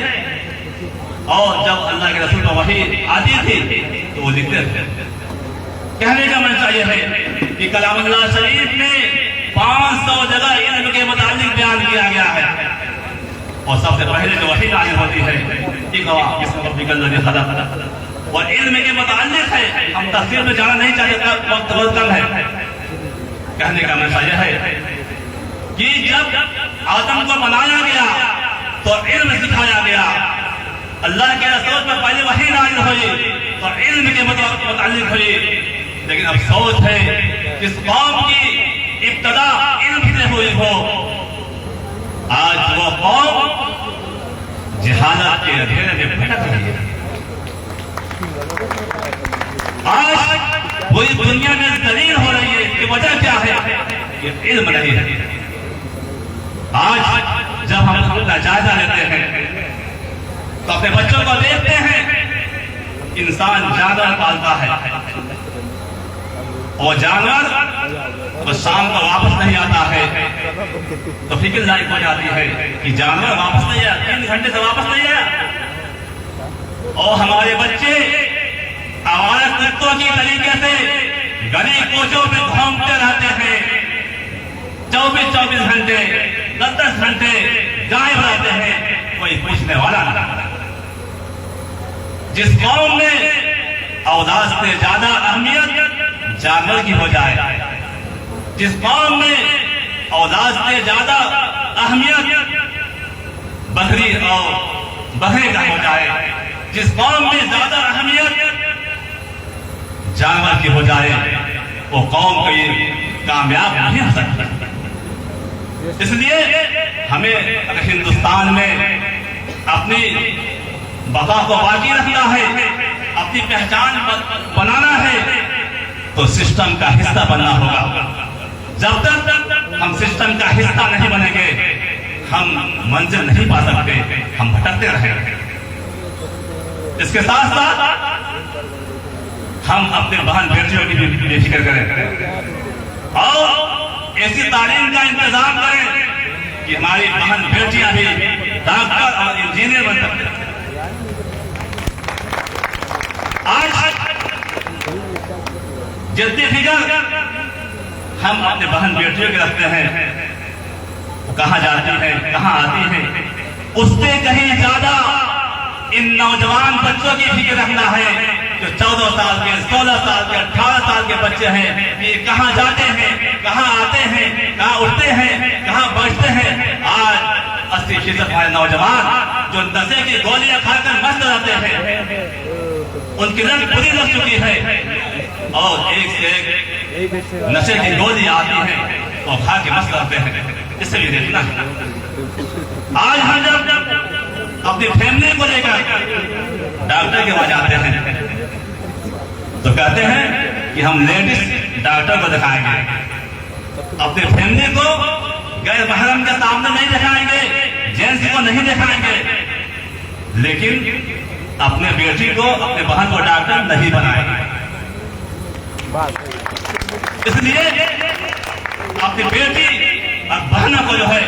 Speaker 6: और जब अल्लाह के रसूल पर वही आती थी तो वो लिखते थे। कहने का मन चाहिए है कि कलामुल्लाह शरीफ में 500 जगह इल्म के मुताबिक बयान किया गया है। और सबसे पहले जो वही नाज़िल होती है और इल्म के मुताल्लिक़ है। हम तफसीर में जाना नहीं चाहिए, वक्त बहुत कम है। कहने का मतलब यह है कि जब आदम को बनाया गया तो इल्म सिखाया गया। अल्लाह के रसूल पर पहले वही नाज़िल हुई तो इल्म के मुताल्लिक़ हुई, लेकिन अफसोस है जिस कौम की इब्तदा इल्म से हुई हो, आज वो कौम जहालत के अंधेरे में भटक रही है। आज पूरी दुनिया में दलील हो रही है। इसकी वजह क्या है? ये इल्म नहीं है। आज जब हम अपना जायजा लेते हैं तो अपने बच्चों को देखते हैं, इंसान जानवर पालता है और जानवर तो शाम को वापस नहीं आता है तो फिक्र लायक हो जाती है कि जानवर वापस नहीं आया, 3 घंटे से वापस नहीं आया। और हमारे बच्चे आवारा कुत्तों की तरीके से गली कोचों में घूमते रहते हैं, 24 घंटे 10 घंटे गायब रहते हैं, कोई पूछने वाला नहीं। जिस कौम में औलाद से ज्यादा अहमियत जानवर की हो जाए, जिस कौम में औलाद से ज्यादा अहमियत बकरी और बकरे का हो जाए, जिस कौम में ज्यादा अहमियत जानवर की हो जाए, वो कौम कभी कामयाब नहीं हो सकती। इसलिए हमें अगर हिंदुस्तान में अपनी बका को बाकी रखना है, अपनी पहचान बनाना है, तो सिस्टम का हिस्सा बनना होगा। जब तक हम सिस्टम का हिस्सा नहीं बनेंगे, हम मंजिल नहीं पा सकते, हम भटकते रहेंगे। इसके साथ साथ हम अपने बहन बेटियों की भी बेफिक्र करें और ऐसी तालीम का इंतजाम करें कि हमारी बहन बेटियां भी डॉक्टर और इंजीनियर बन सकते। आज जितनी फिक्र हम अपने बहन बेटियों के रखते हैं, वो कहाँ जाती है, कहाँ आती है, उससे कहीं ज्यादा इन नौजवान बच्चों की फिक्र रखना है जो 14 साल के, 16 साल के, 18 साल के बच्चे हैं। ये कहाँ जाते हैं, कहाँ आते हैं, कहाँ उठते हैं, कहाँ बैठते हैं। आज 80% हमारे नौजवान जो नशे की गोलियां खाकर मस्त रहते हैं, उनकी रंग पूरी लग चुकी है और एक से एक नशे की गोली आती है तो खा के मस्त रहते हैं। इससे भी देखना है। आज हम जब अपनी फैमिली को लेकर डॉक्टर के पास जाते हैं तो कहते हैं कि हम लेडीज डॉक्टर को दिखाएंगे, अपनी फैमिली को गैर महरम के सामने नहीं दिखाएंगे, जेंट्स को नहीं दिखाएंगे, लेकिन अपने बेटी को, अपने बहन को डॉक्टर नहीं बनाएंगे। इसलिए अपनी बेटी और बहनों को जो है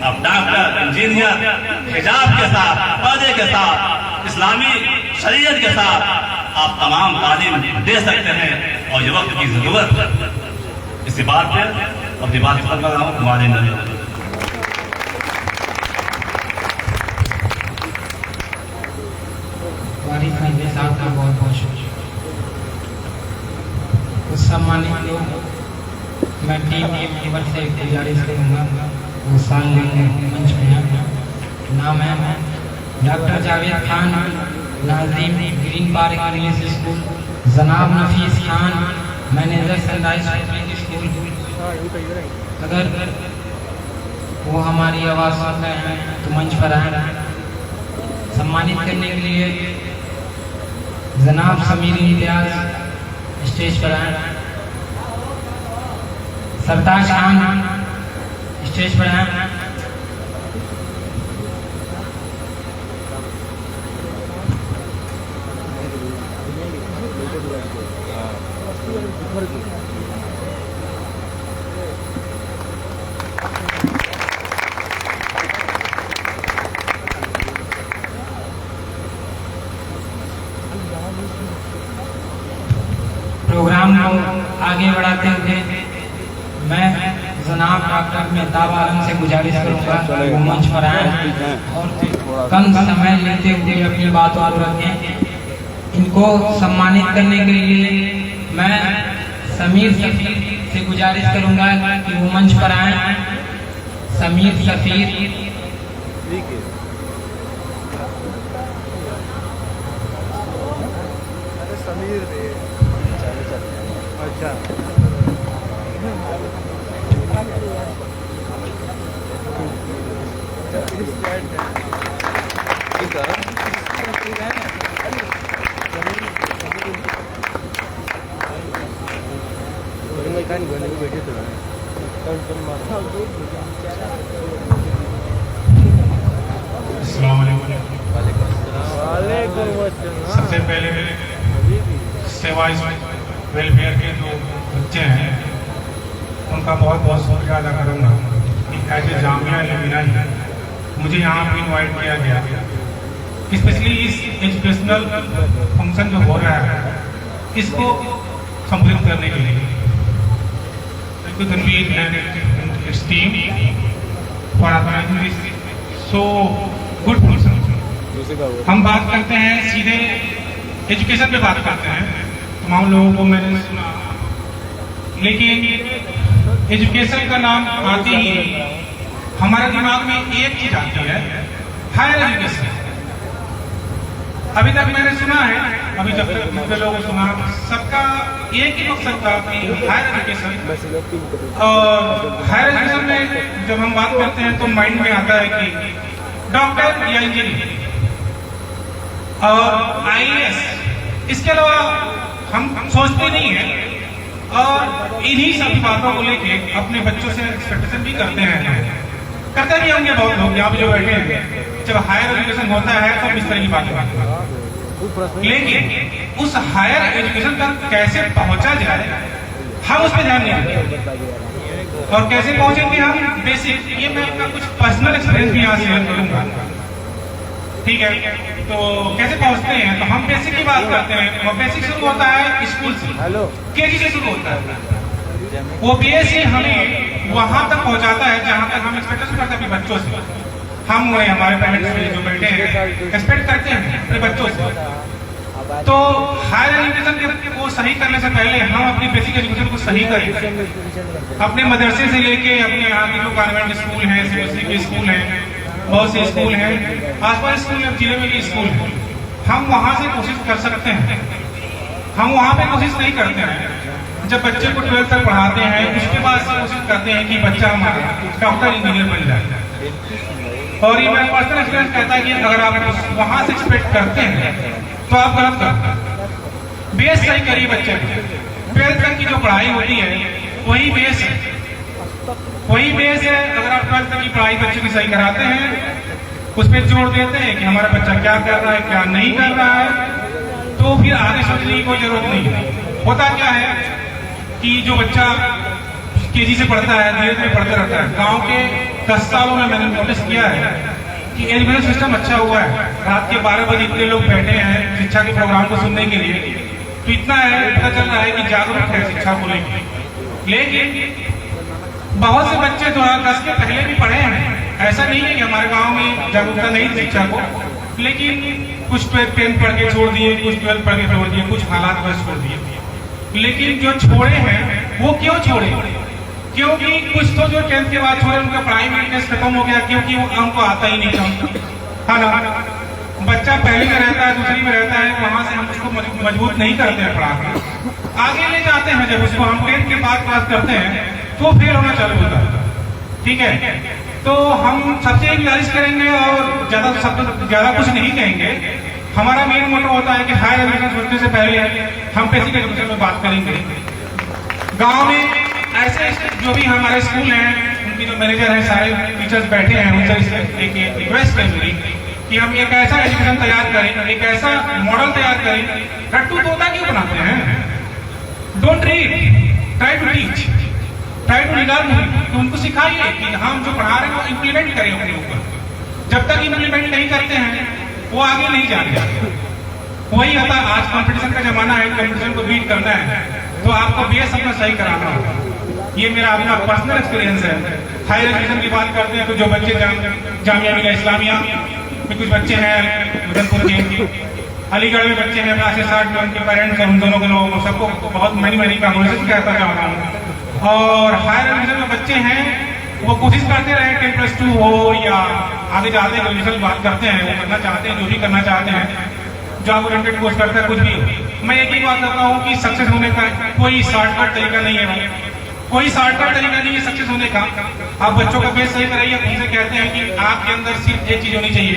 Speaker 6: अब डॉक्टर, इंजीनियर, हिजाब के साथ, पर्दे के साथ, इस्लामी शरीयत के साथ आप तमाम तालीम दे सकते हैं और ये वक्त की जरूरत। इसी बात पे अपनी बात खत्म कर रहा हूँ। हमारे
Speaker 2: साहब का बहुत बहुत शुक्रिया। कुछ सम्मानित लोग, मैं टीम मेंबर से गुजारिश करूँगा वो साल लेंगे मंच में हैं। नाम है डॉक्टर जावेद खान, नाज़रीन ग्रीन पार्क इंग्लिश स्कूल, जनाब Nafees Khan, manager sunrise public school. अगर वो हमारी आवाज़ सुन रहे हैं तो मंच पर आए। सम्मानित करने के लिए जनाब समीर इम्तियाज स्टेज पर आए। सरताज खान स्टेज पर आए। प्रोग्राम को आगे बढ़ाते हुए मैं जनाब डॉक्टर मेहताब आलम से गुजारिश करूंगा वो मंच पर आए और कम समय लेते हुए अपनी बातों को रखें। इनको सम्मानित करने के लिए मैं समीर सफीर से गुजारिश करूंगा कि वो मंच पर आए। समीर सफीर
Speaker 7: अच्छा
Speaker 4: सबसे पहले सेवा वेलफेयर के जो बच्चे हैं
Speaker 7: उनका बहुत बहुत शुक्रिया अदा करूँगा कि एज ए जामिया इल्मिया मुझे यहाँ पे इन्वाइट किया गया, स्पेशली इस एजुकेशनल फंक्शन जो हो रहा है इसको संबोधित करने के लिए। Thank you Tanveer and its team for organising this so good function. हम बात करते हैं सीधे एजुकेशन पे बात करते हैं। तमाम लोगों को मैंने सुना, लेकिन एजुकेशन का नाम आते ही हमारे दिमाग में एक चीज आती है, हायर एजुकेशन। अभी तक मैंने सुना है, अभी जब तक दूसरे लोगों को सुना, सबका एक ही मकसद था कि हायर एजुकेशन। और हायर एजुकेशन में जब हम बात करते हैं तो माइंड में आता है कि डॉक्टर या इंजीनियर और IAS, इसके अलावा हम सोचते नहीं हैं। और इन्हीं सभी बातों को लेके अपने बच्चों से एक्सपेक्टेशन भी करते भी होंगे बहुत लोग यहाँ पे जो बैठे हैं। जब हायर एजुकेशन होता है तो इस तरह की बातें होती हैं, लेकिन उस हायर एजुकेशन तक कैसे पहुंचा जाए हम उस पर ध्यान नहीं देते। और कैसे पहुंचेंगे हम, बेसिक, ये मैं अपना कुछ पर्सनल एक्सपीरियंस भी यहाँ शेयर करूंगा, ठीक है। तो कैसे पहुंचते हैं, तो हम बेसिक की बात करते हैं। और बेसिक शुरू होता है स्कूल से, KG से शुरू होता है। वो BSc हमें वहां तक पहुंचाता है जहां तक हम एक्सपेक्टेशन करते हैं अपने बच्चों से। हम हुए, हमारे पेरेंट्स जो बैठे हैं, एक्सपेक्ट करते हैं अपने बच्चों से। तो हायर एजुकेशन को सही करने से पहले हम अपनी बेसिक एजुकेशन को सही करें। अपने मदरसे से लेके अपने यहाँ के जो गवर्नमेंट स्कूल हैं, CBSE के स्कूल हैं, बहुत से स्कूल हैं, आसपास स्कूल हैं, जिले में भी स्कूल हैं, हम वहां से कोशिश कर सकते हैं। हम वहां पे कोशिश नहीं करते हैं। जब बच्चे को 12th तक पढ़ाते हैं, उसके बाद से कोशिश करते हैं कि बच्चा हमारा डॉक्टर इंजीनियर बन जाए। और ये मेरा पर्सनल एक्सपीरियंस कहता है कि अगर आप वहां से एक्सपेक्ट करते हैं तो आप गलत करते हैं। बेस सही करिए बच्चे को। 12th तक की जो पढ़ाई होती है वही बेस है, वही बेस है। अगर आप 12th तक की पढ़ाई बच्चे की सही कराते हैं, उस पर जोर देते हैं कि हमारा बच्चा क्या कर रहा है, क्या नहीं कर रहा है, तो फिर आगे सोचने की कोई जरूरत नहीं है। होता क्या है कि जो बच्चा KG से पढ़ता है, धीरे धीरे पढ़ते रहता है। गांव के 10 सालों में मैंने नोटिस किया है कि एजुकेशन सिस्टम अच्छा हुआ है। रात के 12 बजे इतने लोग बैठे हैं शिक्षा के प्रोग्राम को सुनने के लिए, तो इतना है, पता चल रहा है कि जागरूक है शिक्षा को लेकर। लेकिन बहुत से बच्चे 2010 के पहले भी पढ़े हैं। ऐसा नहीं है कि हमारे गाँव में जागरूकता नहीं थी शिक्षा को, लेकिन कुछ 10th पढ़ के छोड़ दिए, कुछ 12th पढ़ के छोड़ दिए, कुछ हालात बस छोड़ दिए। लेकिन जो छोड़े हैं वो क्यों छोड़े? क्योंकि कुछ तो जो 10th के बाद छोड़े उनका पढ़ाई में इंटरेस्ट खत्म हो गया, क्योंकि उनको आता ही नहीं था, है ना। बच्चा पहली में रहता है, दूसरी में रहता है, वहां से हम उसको मजबूत नहीं करते हैं पढ़ा के, आगे ले जाते हैं। जब उसको हम 10th के बाद पास करते हैं तो फेल होना चालू होता है, ठीक है। तो हम सबसे गुजारिश करेंगे और ज्यादा कुछ नहीं कहेंगे। हमारा मेन मोटो होता है कि हायर एजुकेशन सोचने से पहले हम बेसिक एजुकेशन में बात करेंगे। गांव में ऐसे जो भी हमारे स्कूल हैं, उनके जो मैनेजर हैं, सारे टीचर्स बैठे हैं, उनसे एक रिक्वेस्ट है मेरी कि हम एक ऐसा एजुकेशन तैयार करें, एक ऐसा मॉडल तैयार करें। रट्टू तोता क्यों बनाते हैं? Don't read, try to teach, try to learn. तो उनको सिखाइए कि हम जो पढ़ा रहे हैं वो इम्प्लीमेंट करें अपने ऊपर। जब तक इम्प्लीमेंट नहीं करते हैं वो आगे नहीं जाते। वही होता, आज कंपटीशन का जमाना है, कंपटीशन को बीट करना है तो आपको बेस अपना सही कराना होगा। ये मेरा अपना पर्सनल एक्सपीरियंस है। हायर एजुकेशन की बात करते हैं तो जो बच्चे जामिया मिलिया इस्लामिया में कुछ बच्चे हैं, उधमपुर के, अलीगढ़ में बच्चे हैं, 60 में उनके पेरेंट्स हैं, उन दोनों को लोगों सबको बहुत मनी कांग्रेचुलेशन कहता चाह रहा हूँ। और हायर एजुकेशन में बच्चे हैं, वो कोशिश करते रहे 10+2 हो या आगे जाते हैं ग्रेजुएशन बात करते हैं, वो करना चाहते हैं, जो भी करना चाहते हैं, जॉब ओरिएंटेड कोर्स करते हैं, कुछ भी। मैं एक ही बात करता हूँ कि सक्सेस होने का कोई शॉर्टकट तरीका नहीं है, कोई शॉर्टकट तरीका नहीं है सक्सेस होने का। आप बच्चों का बेस सही कराइए। उनसे कहते हैं कि आपके अंदर सिर्फ एक चीज होनी चाहिए,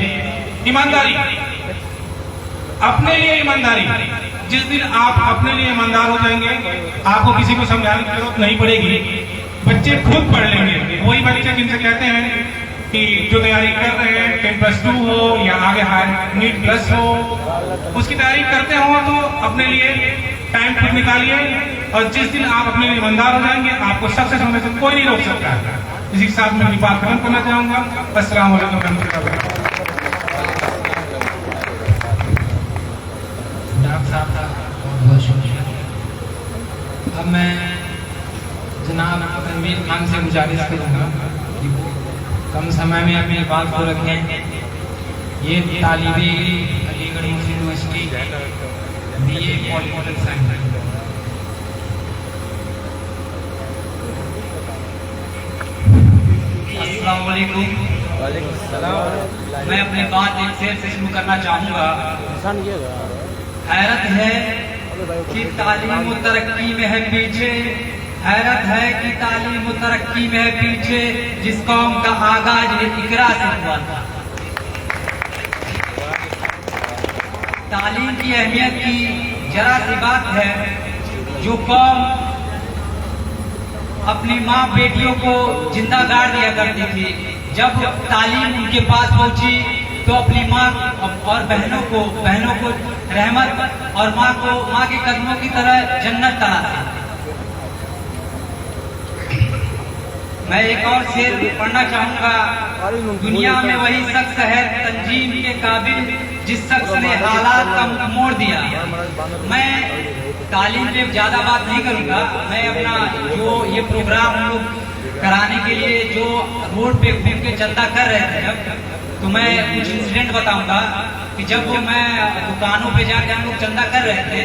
Speaker 7: ईमानदारी, अपने लिए ईमानदारी। जिस दिन आप अपने लिए ईमानदार हो जाएंगे, आपको किसी को समझाने की जरूरत नहीं पड़ेगी, बच्चे खुद पढ़ लेंगे। वही बच्चे जिनसे कहते हैं कि जो तैयारी कर रहे हैं 10+2 हो या आगे हायर नीट प्लस हो, उसकी तैयारी करते हो तो अपने लिए टाइम खुद निकालिए और जिस दिन आप अपने ईमानदार हो जाएंगे आपको सक्सेस होने से कोई नहीं रोक सकता है। इसी के साथ मैं अपनी बात खत्म करना चाहूंगा। अस्सलाम वालेकुम रहमतुल्लाहि व बरकातहू।
Speaker 2: डॉक्टर साहब का बहुत बहुत शुक्रिया। अब मैं जनाब तनवीर खान से गुजारिश करूँगा कि वो कम समय में अपनी बात को रखें। ये तालिबे इल्म अलीगढ़ मुस्लिम यूनिवर्सिटी BA पॉलिटिकल साइंस। अस्सलाम वालेकुम। मैं अपनी बात एक शेर से शुरू करना चाहूँगा। हैरत है कि तालीम व तरक्की में है पीछे, हैरत है कि तालीम व तरक्की में है पीछे, जिस कौम का आगाज इकरा से हुआ था। तालीम की अहमियत की जरा सी बात है, जो कौम अपनी माँ बेटियों को जिंदा गाड़ दिया करती थी, जब तालीम उनके पास पहुंची तो अपनी माँ और बहनों को रहमत और माँ के कदमों की तरह जन्नत तलाशी। मैं एक और शेर पढ़ना चाहूंगा। दुनिया में वही शख्स है तंजीम के काबिल, जिस शख्स ने हालात का मोड़ दिया। मैं तालीम पे ज्यादा बात नहीं करूंगा। मैं अपना जो ये प्रोग्राम हम लोग कराने के लिए जो रोड पे घूम के चंदा कर रहे थे, जब तो मैं कुछ इंसिडेंट बताऊंगा कि जब मैं दुकानों पे जाके हम लोग चंदा कर रहे थे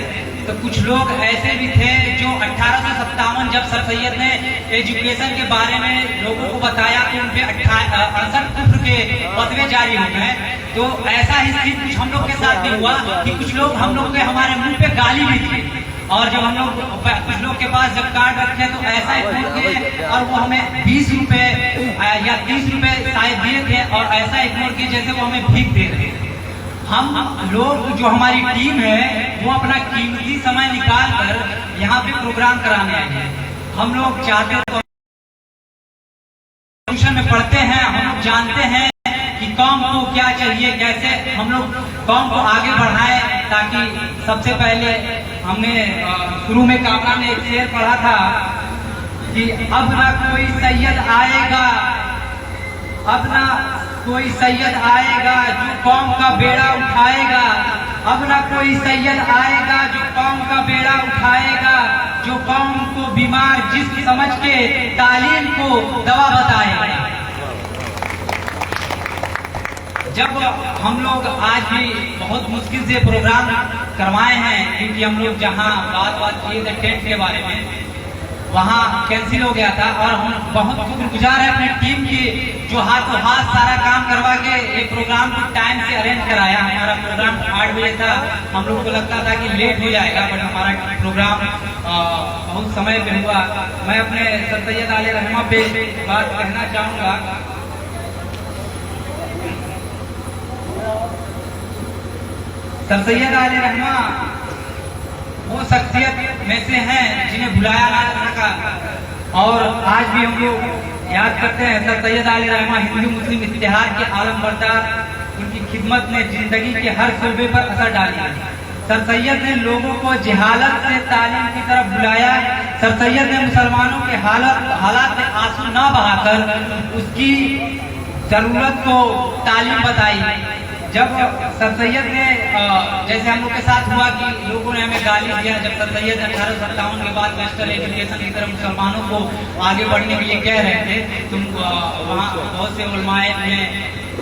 Speaker 2: तो कुछ लोग ऐसे भी थे जो 1857 जब सर सैयद ने एजुकेशन के बारे में लोगों को बताया कि उन पे 68 कुफ्र के फतवे जारी हो गए, तो ऐसा ही सीन कुछ हम लोग के साथ भी हुआ कि कुछ लोग हम लोग के हमारे मुंह पे गाली भी दी। और जब हम लोग कुछ लोग के पास जब कार्ड रखे तो ऐसा ही फोन किए और वो हमें 20 रुपए या 30 रुपए शायद दिए थे और ऐसा इग्नोर किए जैसे वो हमें भीख दे रहे थे। हम लोग जो हमारी टीम है वो अपना कीमती समय निकाल कर यहाँ पे प्रोग्राम कराने आए हैं। हम लोग चाहते तो ट्यूशन में पढ़ते हैं, हम लोग जानते हैं कि कौम को क्या चाहिए, कैसे हम लोग कौम को आगे बढ़ाएं, ताकि सबसे पहले हमने शुरू में कामना में एक शेर पढ़ा था कि अब ना कोई सैयद आएगा, अब ना कोई सैयद आएगा जो कौम का बेड़ा उठाएगा, अब ना कोई सैयद आएगा जो कौम का बेड़ा उठाएगा, जो कौम को बीमार जिस्म समझ के तालीम को दवा बताएगा। जब हम लोग आज भी बहुत मुश्किल से प्रोग्राम करवाए हैं, क्योंकि हम लोग जहां बात किए थे टेंट के बारे में, वहां कैंसिल हो गया था और हम बहुत शुक्रगुजार है अपनी टीम की जो हाथों हाथ सारा काम करवा के एक प्रोग्राम को टाइम से अरेंज कराया। हमारा प्रोग्राम 8 बजे था, हम लोग को लगता था कि लेट हो जाएगा, बट हमारा प्रोग्राम बहुत समय पे हुआ। मैं अपने सर सैयद आले रहमा पे बात कहना चाहूंगा। सर सैयद आले रहमा वो शख्सियत में से हैं जिन्हें भुलाया ना जा सका और आज भी हम लोग याद करते हैं। सर सैयद आले रहमा हिंदू मुस्लिम इत्तेहाद के आलम बरदार, उनकी खिदमत ने जिंदगी के हर शोबे पर असर डाला। सर सैयद ने लोगों को जहालत से तालीम की तरफ बुलाया। सर सैयद ने मुसलमानों के हालात में आंसू ना बहाकर उसकी जरूरत को तालीम बताई। जब सर सैयद ने जैसे हम लोग के साथ हुआ कि लोगों ने हमें गाली दिया, जब सर सैयद 1857 के बाद वेस्टर्न एजुकेशन की तरफ मुसलमानों को आगे बढ़ने के लिए कह रहे थे, तुम वहाँ बहुत से उलमाए ने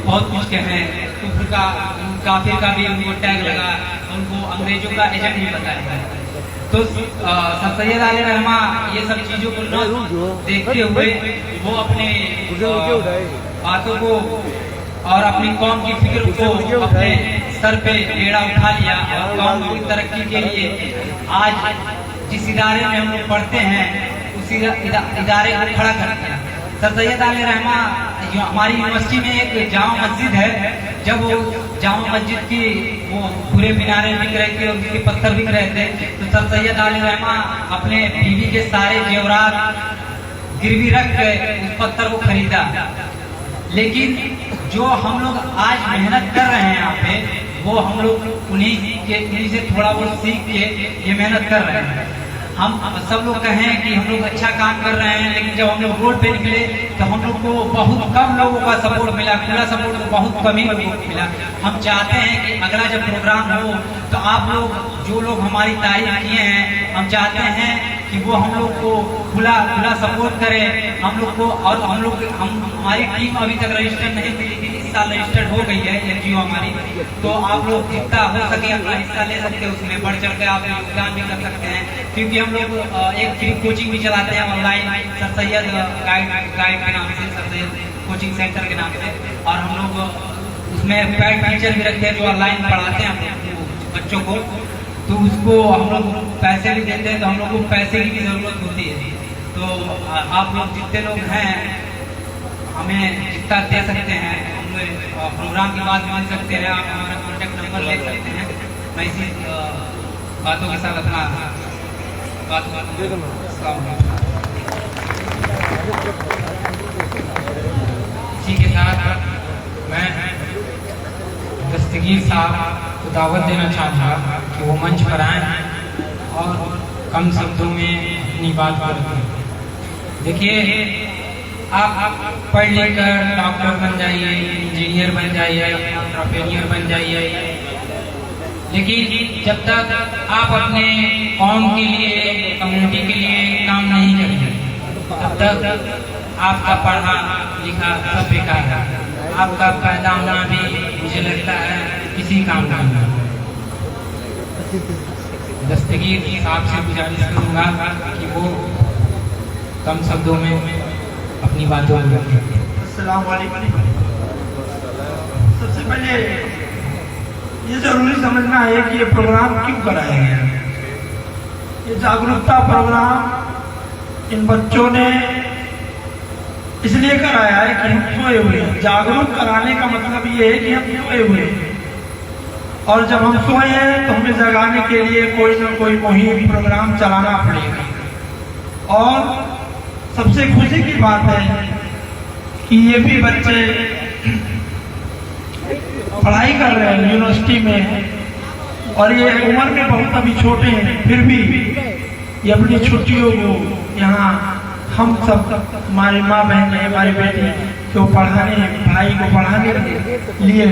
Speaker 2: बहुत कुछ कहे, कुफ्र का काफिर का भी उनको टैग लगा, उनको अंग्रेजों का एजेंट भी बताया। तो सर सैयद आले रहमा ये सब चीजों को न देखते हुए वो अपने बातों को और अपनी कौम की फिक्र को अपने सर पे बेड़ा उठा लिया और कौम की तरक्की के लिए आज जिस इदारे में हम लोग पढ़ते हैं उसी इदारे को खड़ा कर दिया। सर सैयद आले रहमा जो हमारी यूनिवर्सिटी में एक जामा मस्जिद है, जब वो जामा मस्जिद की वो पूरे मीनारे बिक रहे थे और उसके पत्थर बिक रहे थे, तो सर सैयद आले रहमा अपने बीवी के सारे जेवरात गिरवी रख के उस पत्थर को खरीदा। लेकिन जो हम लोग आज मेहनत कर रहे हैं यहाँ पे, वो हम लोग उन्हीं से थोड़ा बहुत सीख के ये मेहनत कर रहे हैं। हम सब लोग कहें कि हम लोग अच्छा काम कर रहे हैं, लेकिन जब हम लोग रोड पे निकले तो हम लोग को बहुत कम लोगों का सपोर्ट मिला, खुला सपोर्ट तो बहुत कम ही लोगों को मिला। हम चाहते हैं कि अगला जब प्रोग्राम हो तो आप लोग जो लोग हमारी तारीफ किए हैं, हम चाहते हैं कि वो हम लोग को खुला सपोर्ट करें हम लोग को। और हमारी टीम अभी तक रजिस्टर नहीं हुई, लेकिन इस साल रजिस्टर्ड हो गई है एनजीओ हमारी। तो आप लोग जितना हो सके अपना हिस्सा ले सकते हैं, उसमें बढ़ चढ़ कर आप योगदान भी कर सकते हैं, क्योंकि हम लोग एक फ्री कोचिंग भी चलाते हैं ऑनलाइन सर सैयद गाइड के नाम से, सर सैयद कोचिंग सेंटर के नाम से। और हम लोग उसमें पैड टीचर भी रखते हैं जो ऑनलाइन पढ़ाते हैं बच्चों को। तो उसको हम लोग पैसे भी देते हैं, तो हम लोग को पैसे की भी जरूरत होती है। तो आप लोग जितने लोग हैं हमें जितना दे सकते हैं, हम प्रोग्राम के बाद मिल सकते हैं, आप हमारा कॉन्टेक्ट नंबर ले सकते हैं। मैं इसी बातों के साथ अपना इसी के साथ मैं दस्तगीर साहब को दावत देना चाहूँगा कि वो मंच पर आए और कम शब्दों में अपनी बात करें। देखिए, आप पढ़ लिख कर डॉक्टर बन जाइए, इंजीनियर बन जाइए, एंटरप्रेन्योर बन जाइए, लेकिन जब तक आप अपने कौम के लिए, कम्युनिटी के लिए काम नहीं करेंगे, तब तक आपका पढ़ा लिखा सब बेकार है। आपका पैदा होना भी मुझे लगता है किसी काम का नहीं। दस्तगीर साहब से गुजारिश करूँगा कि वो कम शब्दों में अपनी बातों को रखें।
Speaker 3: अस्सलाम वालेकुम। सबसे पहले ये जरूरी समझना है कि ये प्रोग्राम क्यों कराया गया। ये जागरूकता प्रोग्राम इन बच्चों ने इसलिए कराया है कि हम सोए हुए हैं। जागरूक कराने का मतलब ये है कि हम सोए हुए हैं, और जब हम सोए हैं तो हमें जगाने के लिए कोई ना कोई मुहिम प्रोग्राम चलाना पड़ेगा। और सबसे खुशी की बात है कि ये भी बच्चे पढ़ाई कर रहे हैं यूनिवर्सिटी में, और ये उम्र में बहुत अभी छोटे हैं, फिर भी ये अपनी छुट्टियों को यहाँ हम सब हमारी माँ बहन हमारी बेटी को पढ़ाने, भाई को पढ़ाने के लिए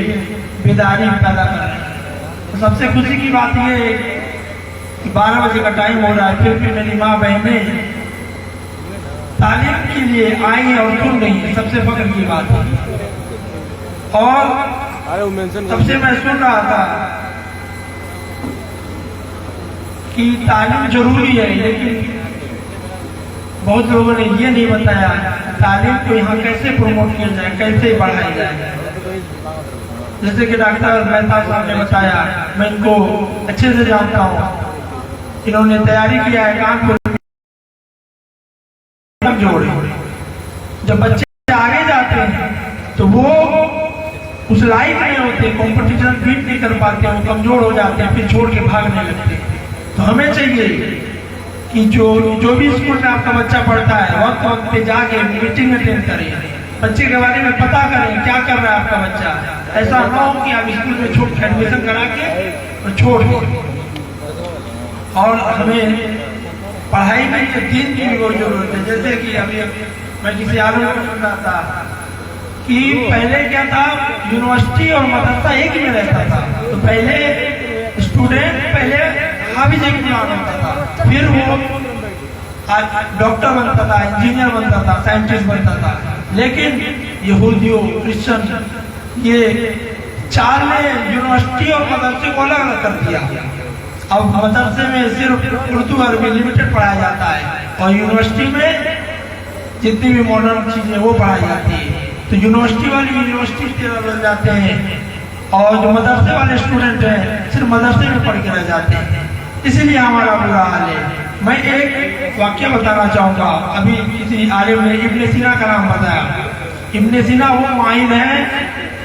Speaker 3: बेदारी पैदा कर रहे हैं। तो सबसे खुशी की बात ये है कि 12 बजे का टाइम हो रहा है, फिर भी मेरी माँ बहनें तालीम के लिए आई हैं और सुन रही हैं। सबसे फख्र की बात है। और सबसे मैं सुन रहा था कि तालीम जरूरी है, लेकिन बहुत लोगों ने ये नहीं बताया तालीम को यहाँ कैसे प्रमोट किया जाए, कैसे बढ़ाया जाए। जैसे कि डॉक्टर मेहता साहब ने बताया, मैं इनको अच्छे से जानता हूँ, इन्होंने तैयारी किया है कानपुर कमजोर है। जब बच्चे आगे जाते हैं तो वो उस लाइफ में होते, कंपटीशन बीट नहीं कर पाते, वो कमजोर हो जाते हैं, फिर छोड़ के भागने लगते हैं। तो हमें चाहिए कि जो भी स्कूल में आपका बच्चा पढ़ता है, वक्त वक्त पे जाके मीटिंग अटेंड करें, बच्चे के बारे में पता करें क्या कर रहा है आपका बच्चा। ऐसा ना हो कि आप स्कूल में छोड़ एडमिशन करा के और छोड़ दें। और हमें पढ़ाई में तीन की बहुत जरूरत है। जैसे कि अभी मैं किसी आलम को सुन रहा था कि पहले क्या था, यूनिवर्सिटी और मदरसा एक ही में रहता था। तो पहले स्टूडेंट हाफिज कुरान होता था, फिर वो डॉक्टर बनता था, इंजीनियर बनता था, साइंटिस्ट बनता था। लेकिन यहूदियों, क्रिश्चियन, ये चार ने यूनिवर्सिटी और मदरसे को अलग अलग कर दिया। अब मदरसे में सिर्फ उर्दू अरबी लिमिटेड पढ़ाया जाता है, और यूनिवर्सिटी में जितनी भी मॉडर्न चीजें वो पढ़ाई जाती है। तो यूनिवर्सिटी वाले यूनिवर्सिटी बन जाते हैं, और जो मदरसे वाले स्टूडेंट हैं सिर्फ मदरसे में पढ़ के रह जाते हैं। इसीलिए हमारा बुरा हाल है। मैं एक वाक्य बताना चाहूँगा। अभी किसी आलिम ने इब्ने सीना का नाम बताया। इब्ने सीना वो माहिर है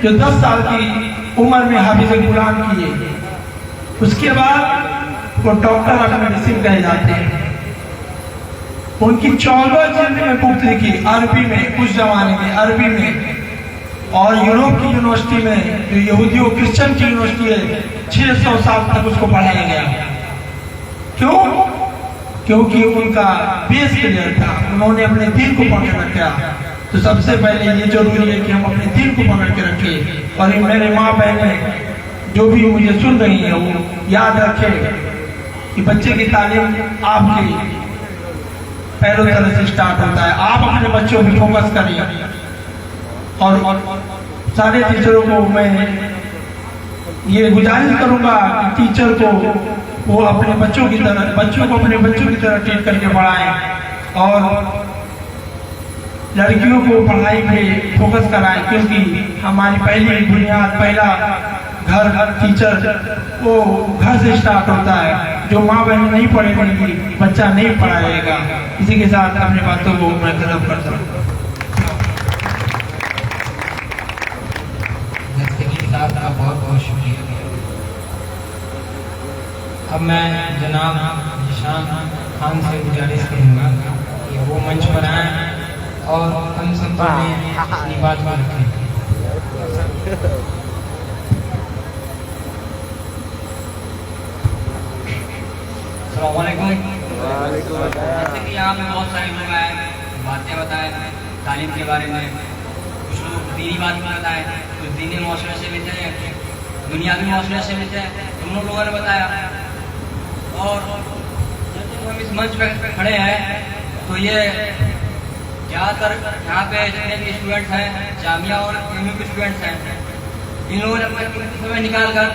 Speaker 3: जो 10 साल की उम्र में हाफिज कुरान किए, उसके बाद वो डॉक्टर ऑफ मेडिसिन कहे जाते हैं। उनकी 14 जिल्द में बुक लिखी अरबी में, उस जमाने में अरबी में। और यूरोप की यूनिवर्सिटी में, जो यहूदियों क्रिश्चियन की यूनिवर्सिटी है, 600 साल तक उसको पढ़ाया गया। क्यों?
Speaker 8: क्योंकि उनका बेस क्लियर था, उन्होंने अपने दिल को पकड़ रखा। तो सबसे पहले ये जरूरी है कि हम अपने दिल को पकड़ के रखें। और मेरे माँ बहनें जो भी मुझे सुन रही है वो याद रखें कि बच्चे की तालीम आपकी पहले तरह से स्टार्ट होता है। आप अपने बच्चों पे फोकस करिए। और सारे टीचरों को मैं ये गुजारिश करूंगा कि टीचर को वो अपने बच्चों की तरह ट्रीट करके पढ़ाएं और लड़कियों को पढ़ाई पे फोकस कराएं, क्योंकि हमारी पहली बुनियाद, पहला घर टीचर वो घर से स्टार्ट होता है। जो माँ बहन नहीं पढ़ेगी बच्चा नहीं पढ़ाएगा। इसी के साथ अपनी बातों को मैं खत्म करता हूँ।
Speaker 2: का बहुत बहुत शुक्रिया। अब मैं जनाब निशान खान से गुजारिश करूँगा कि वो मंच पर आएँ और हम सब में अपनी बात को रखें।
Speaker 9: जैसे कि यहाँ पे बहुत सारे लोग आए, बातें बताएं तालीम के बारे में, कुछ लोग दीनी बात भी बताएं, कुछ दीनी मौसले से भी थे, दुनियावी मौसले से भी थे, दोनों लोगों ने बताया। और जैसे हम इस मंच पे खड़े हैं तो ये ज़्यादातर यहाँ पे जितने भी स्टूडेंट्स हैं, जामिया और एमयू के स्टूडेंट्स हैं, इन लोगों ने अपना समय निकाल कर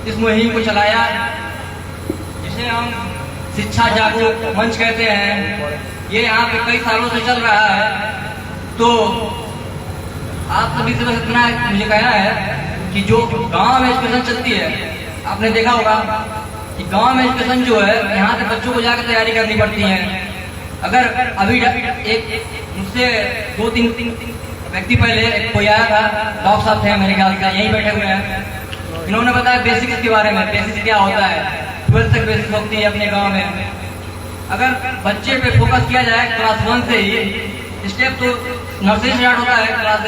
Speaker 9: इस मुहिम को चलाया जिसे हम शिक्षा जागरूक मंच कहते हैं। ये यहाँ पे कई सालों से चल रहा है। तो आप सभी से बस इतना मुझे कहना है कि जो गांव में एजुकेशन चलती है, आपने देखा होगा कि गांव में एजुकेशन जो है, यहाँ से बच्चों को जाकर तैयारी करनी पड़ती है। अगर अभी एक मुझसे 2-3 व्यक्ति पहले कोई आया था, डॉक्टर साहब थे मेरे ख्याल से, यहीं बैठे हुए हैं, इन्होंने बताया बेसिक्स के बारे में, बेसिक्स क्या होता है, 12th तक बेसिक्स होती है अपने गांव में। अगर बच्चे पे फोकस किया जाए क्लास 1 से ही, स्टेप तो नर्सरी स्टार्ट होता है क्लास,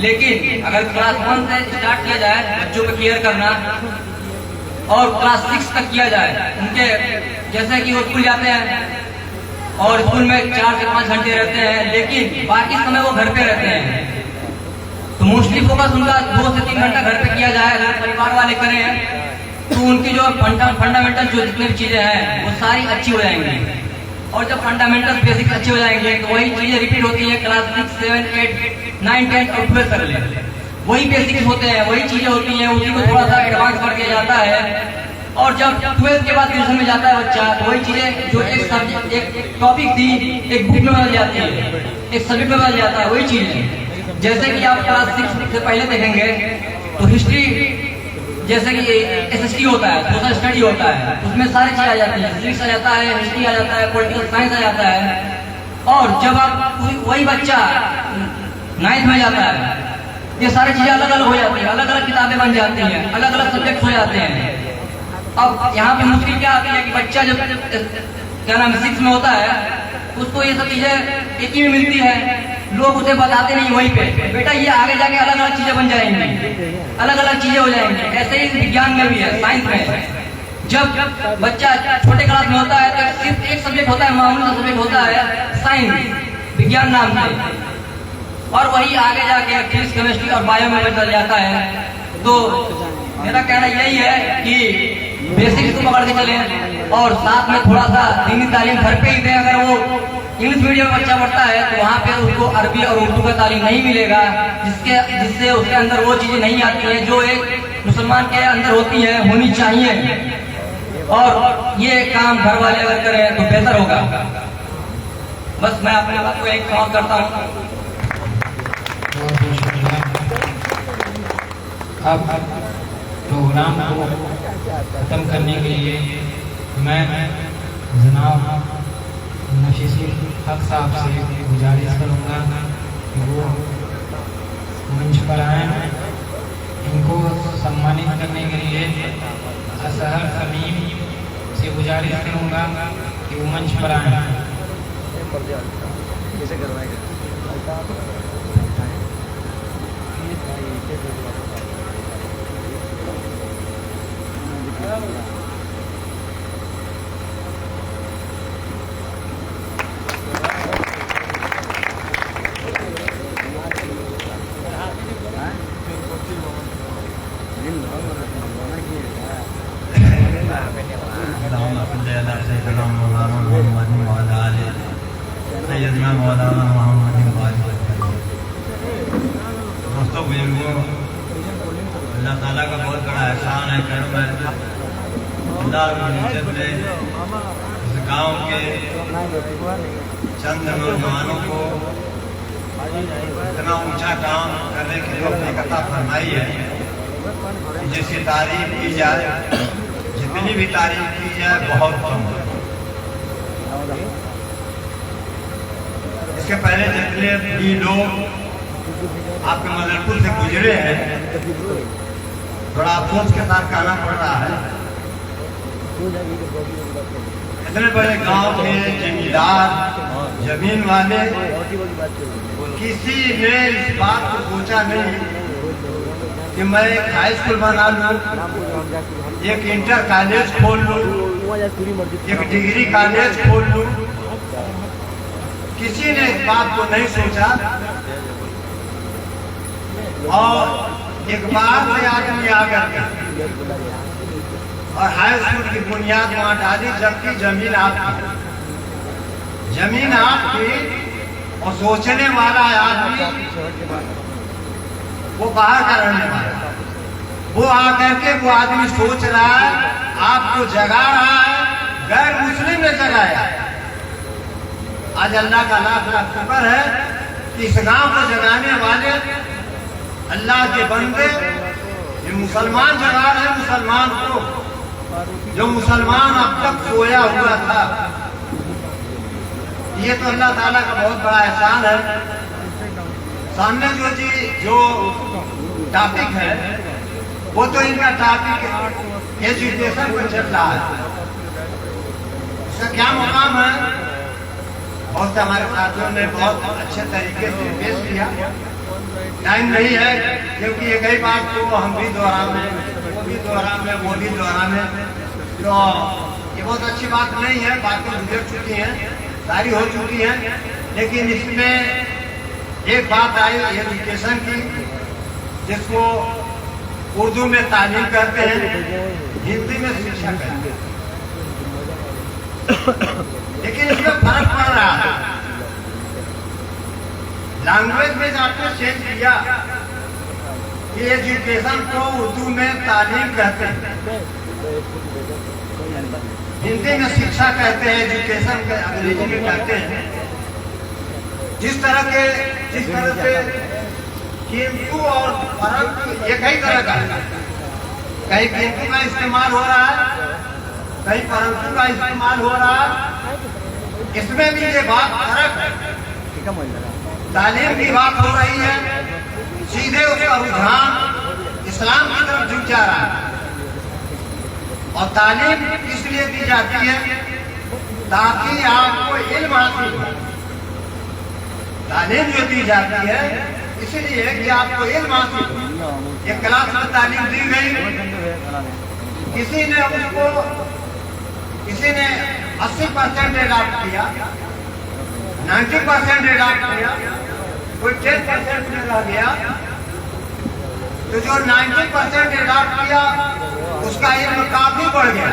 Speaker 9: लेकिन अगर क्लास 1 से स्टार्ट किया जाए बच्चों पे केयर करना और क्लास 6 तक किया जाए, उनके जैसे कि वो स्कूल जाते हैं और स्कूल में 4 से 5 घंटे रहते हैं, लेकिन बाकी समय वो घर पे रहते हैं, तो मोस्टली फोकस उनका 2 से 3 घंटा घर पे किया जाए। अगर परिवार वाले करें तो उनकी जो फंडामेंटल जो जितनी भी चीजें हैं वो सारी अच्छी हो जाएंगी। और जब फंडामेंटल बेसिक्स अच्छे हो जाएंगे तो वही चीजें रिपीट होती है क्लास 6, 7, 8, 9, 10 और 12 तक ले, वही बेसिक्स होते हैं, वही चीजें होती हैं, उसी को थोड़ा सा एडवांस कर दिया जाता है। और जब 12th के बाद ट्यूशन में जाता है बच्चा, तो वही चीजें जो एक सब्जेक्ट, एक टॉपिक थी, एक बुक में बदल जाती है, एक सब्जेक्ट में बदल जाता है वही चीजें। जैसे कि आप क्लास 6 से पहले देखेंगे तो हिस्ट्री, जैसे कि SST होता है, सोशल स्टडी होता है, उसमें सारी चीजें आ जाती है, फिजिक्स आ जाता है, हिस्ट्री आ जाता है, पॉलिटिकल साइंस आ जाता है। और जब आप वही बच्चा 9th में जाता है, ये सारी चीजें अलग अलग हो जाती है, अलग अलग किताबें बन जाती हैं, अलग अलग सब्जेक्ट हो जाते हैं। अब यहाँ पे मुश्किल क्या आती है कि बच्चा जब क्या नाम 6 में होता है, उसको ये सब चीजें एक ही में मिलती है, लोग उसे बताते नहीं वहीं पे, बेटा ये आगे जाके अलग अलग चीजें बन जाएंगी, अलग अलग चीजें हो जाएंगी। ऐसे ही विज्ञान में भी है, साइंस में जब बच्चा छोटे क्लास में होता है तो सिर्फ एक सब्जेक्ट होता है, मामूली सब्जेक्ट होता है साइंस, विज्ञान नाम से, और वही आगे जाके फिजिक्स, केमिस्ट्री और बायो में बदल जाता है। तो मेरा कहना यही है कि बेसिक्स को पकड़ के चलें और साथ में थोड़ा सा दीनी तालीम घर पे ही दें। अगर वो इंग्लिश मीडियम में बच्चा पढ़ता है तो वहाँ पे उसको अरबी और उर्दू का तालीम नहीं मिलेगा, जिससे उसके अंदर वो चीजें नहीं आती हैं जो एक मुसलमान के अंदर होती है, होनी चाहिए। और ये काम घर वाले अगर करें तो बेहतर होगा। बस मैं अपने बात को एक समाप्त करता हूँ।
Speaker 2: अब प्रोग्राम को खत्म करने के लिए मैं जनाब नशीसुल हक साहब से गुजारिश करूँगा कि वो मंच पर आएँ। इनको सम्मानित करने के लिए असहर समीम से गुजारिश करूँगा कि वो मंच पर आएँ।
Speaker 3: दोस्तों बुजुर्गों, अल्लाह ताला का बहुत बड़ा एहसान है, करम है। अल्लाह रब्बुल इज्जत ने इस गांव के चंद नौजवानों को इतना ऊंचा काम करने की तौफीक अता फरमाई है, जिसकी तारीफ की जाए, जितनी भी तारीफ की जाए बहुत कम है। इसके पहले जितने भी लोग आपके मदरपुर से गुजरे हैं, बड़ा अफसोस के साथ कहना पड़ रहा है, इतने बड़े गांव के जमींदार, जमीन वाले किसी ने इस बात को सोचा नहीं कि मैं एक हाई स्कूल बना लूं, एक इंटर कॉलेज खोल लूं, एक डिग्री कॉलेज खोल लूं। किसी ने इस बात को नहीं सोचा। और एक बार में आदमी आ गया और हाई स्कूल की बुनियाद वहां डाली, जबकि जमीन आपकी, जमीन आपकी, और सोचने वाला आदमी वो बाहर का रहने वाला, वो आकर के वो आदमी सोच रहा है, आपको जगा रहा है, गैर मुस्लिम ने जगाया। आज अल्लाह का लाख लाख शुक्र है कि इस गांव को जगाने वाले अल्लाह के बंदे, ये मुसलमान जगा रहे हैं मुसलमान को, जो मुसलमान अब तक सोया हुआ था। ये तो अल्लाह ताला का बहुत बड़ा एहसान है। सामने जो टॉपिक है वो तो इनका टॉपिक एजुकेशन पर चल रहा है। इसका क्या मुकाम है, बहुत से हमारे साथियों ने बहुत अच्छे तरीके से पेश किया। टाइम नहीं है क्योंकि ये कई बात तो हम भी दोहरावे, वो भी दोहरावे, वो भी दोहरावे, तो ये बहुत अच्छी बात नहीं है। बातें गुजर चुकी हैं, सारी हो चुकी हैं, लेकिन इसमें एक बात आई एजुकेशन की, जिसको उर्दू में तालीम कहते हैं, हिंदी में शिक्षा कहते हैं। लेकिन इसमें फर्क पड़ रहा है। लैंग्वेज में आपने चेंज किया कि एजुकेशन को उर्दू में तालीम कहते हैं, हिंदी में शिक्षा कहते हैं, एजुकेशन के अंग्रेजी में कहते हैं। जिस तरह से किंतु और परंतु एक ही तरह का है, कहीं किंतु का इस्तेमाल हो रहा है, कहीं परंतु का इस्तेमाल हो रहा है। इसमें भी ये बात फर्क है। तालीम की बात हो रही है, सीधे उसका रुझान इस्लाम की तरफ झुक जा रहा है। और तालीम इसलिए दी जाती है ताकि आपको इल्म हासिल हो। तालीम जो दी जाती है इसलिए कि आपको इल्म हासिल हो। एक क्लास में तालीम दी गई, किसी ने 80% एडॉप्ट किया, 90% एडॉप्ट किया, कोई 10% में रह गया, तो जो 90% एडॉप्ट किया उसका इल्म काफी बढ़ गया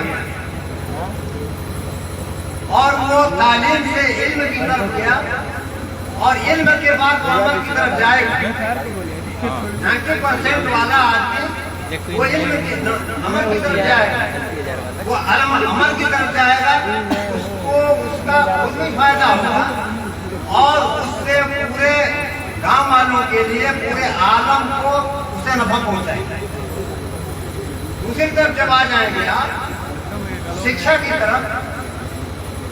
Speaker 3: और वो तालीम से इल्म की तरफ गया और इल्म के बाद अमल की तरफ जाएगा। 90% वाला आदमी वो इल्म की अमल की तरफ जाएगा, वो अमल की तरफ जाएगा, उसको उसका उसमें फायदा होगा और उससे पूरे गांव वालों के लिए, पूरे आलम को उससे नफा पहुंचाएगा। दूसरी तरफ जब आ जाएंगे आप शिक्षा की तरफ,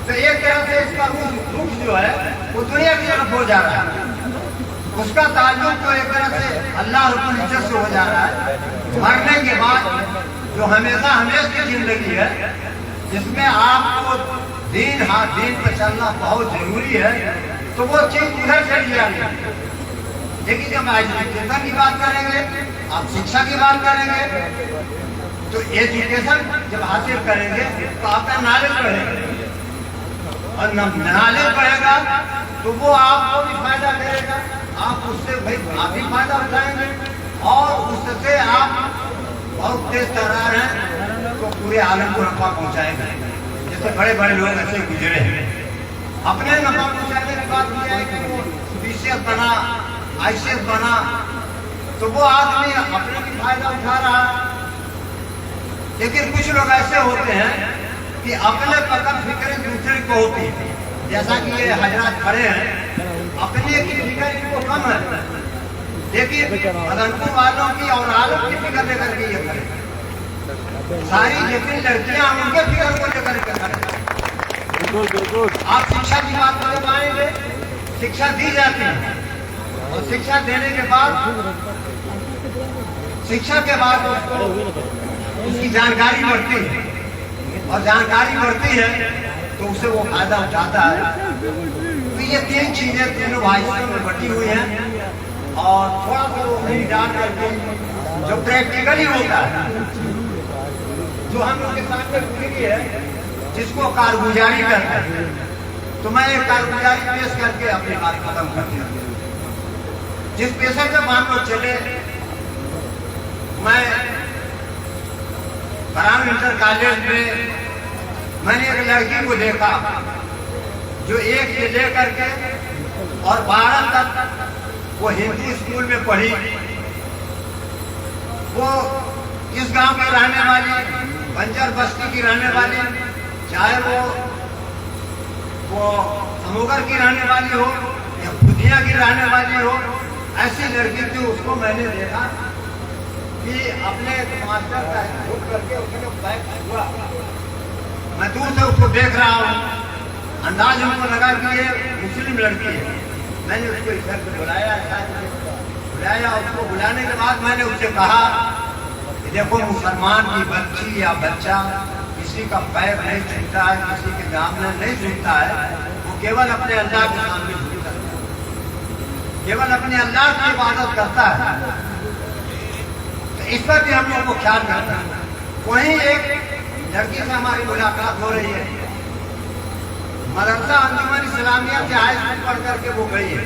Speaker 3: तो एक तरह से इसका रुख जो है वो दुनिया की तरफ हो जा रहा है। उसका ताल्लुक तो एक तरह से अल्लाह रब्बुल इज्जत से हो जा रहा है। मरने के बाद जो हमेशा की जिंदगी है, जिसमें आपको दीन पर चलना बहुत जरूरी है, तो वो चीज उधर चली जाएगी। लेकिन जब एजुकेशन की बात करेंगे, आप शिक्षा की बात करेंगे, तो एजुकेशन जब हासिल करेंगे तो आपका नॉलेज बढ़ेगा और नॉलेज बढ़ेगा तो वो आपको भी फायदा करेगा, आप उससे भाई आप भी फायदा उठाएंगे और उससे आप बहुत तेज तर्रार हैं तो पूरे आलम को नफा पहुंचाएंगे। जैसे बड़े बड़े लोग ऐसे गुजरे हैं, अपने नफा पहुंचाने की बात किया है कि वो बीसीएस बना, आईसीएस बना,
Speaker 10: तो वो आदमी अपने भी फायदा उठा रहा। लेकिन कुछ लोग ऐसे होते हैं कि अपने पकड़ फिक्र दूसरे को होती है। जैसा कि ये हजरात खड़े हैं, अपने की फिक्र इनको कम है, लेकिन मदनपुर वालों की और आलम की फिक्र लेकर के ये खड़े। सारी जितनी लड़कियां उनके फिक्र को लेकर के खड़े। आप शिक्षा की बात कर पाएंगे, शिक्षा दी जाती है और शिक्षा देने के बाद शिक्षा के बाद उसकी जानकारी बढ़ती है और जानकारी बढ़ती है तो उसे वो फायदा उठाता है। तो ये तीन चीजें तीनों भाइयों में बटी हुई हैं और थोड़ा सा वो नहीं डाल करके जो प्रैक्टिकली होता है, जो हम लोग के सामने पूरी है, जिसको कारगुजारी करते हैं, तो मैं एक कारगुजारी पेश करके अपनी बात खत्म कर दिया। जिस पेशे जब हम लोग चले, मैं करान इंटर कॉलेज में मैंने एक लड़की को देखा जो 1 से लेकर के और 12 तक वो हिंदी स्कूल में पढ़ी। वो इस गांव में रहने वाली, बंजर बस्ती की रहने वाली, चाहे वो समोगर की रहने वाली हो या खुदिया की रहने वाली हो, ऐसी लड़की थी। उसको मैंने देखा कि अपने मास्टर का झूठ करके उसने बैग छुआ। मैं दूर से उसको देख रहा हूँ, अंदाज हमको लगा कि ये मुस्लिम लड़की है। मैंने उसको इधर से बुलाया, उसको बुलाने के बाद मैंने उससे कहा कि देखो, मुसलमान की बच्ची या बच्चा किसी का पैर नहीं छूता है, किसी के दामन नहीं छूता है, वो केवल अपने अल्लाह के सामने झुकता है, केवल अपने अल्लाह की इबादत करता है। तो इस पर भी हम लोग को ख्याल करना है। वहीं एक लड़की से हमारी मुलाकात हो रही है, मदरसा अंजुमन इस्लामिया से हाई स्कूल पढ़ करके वो गई है,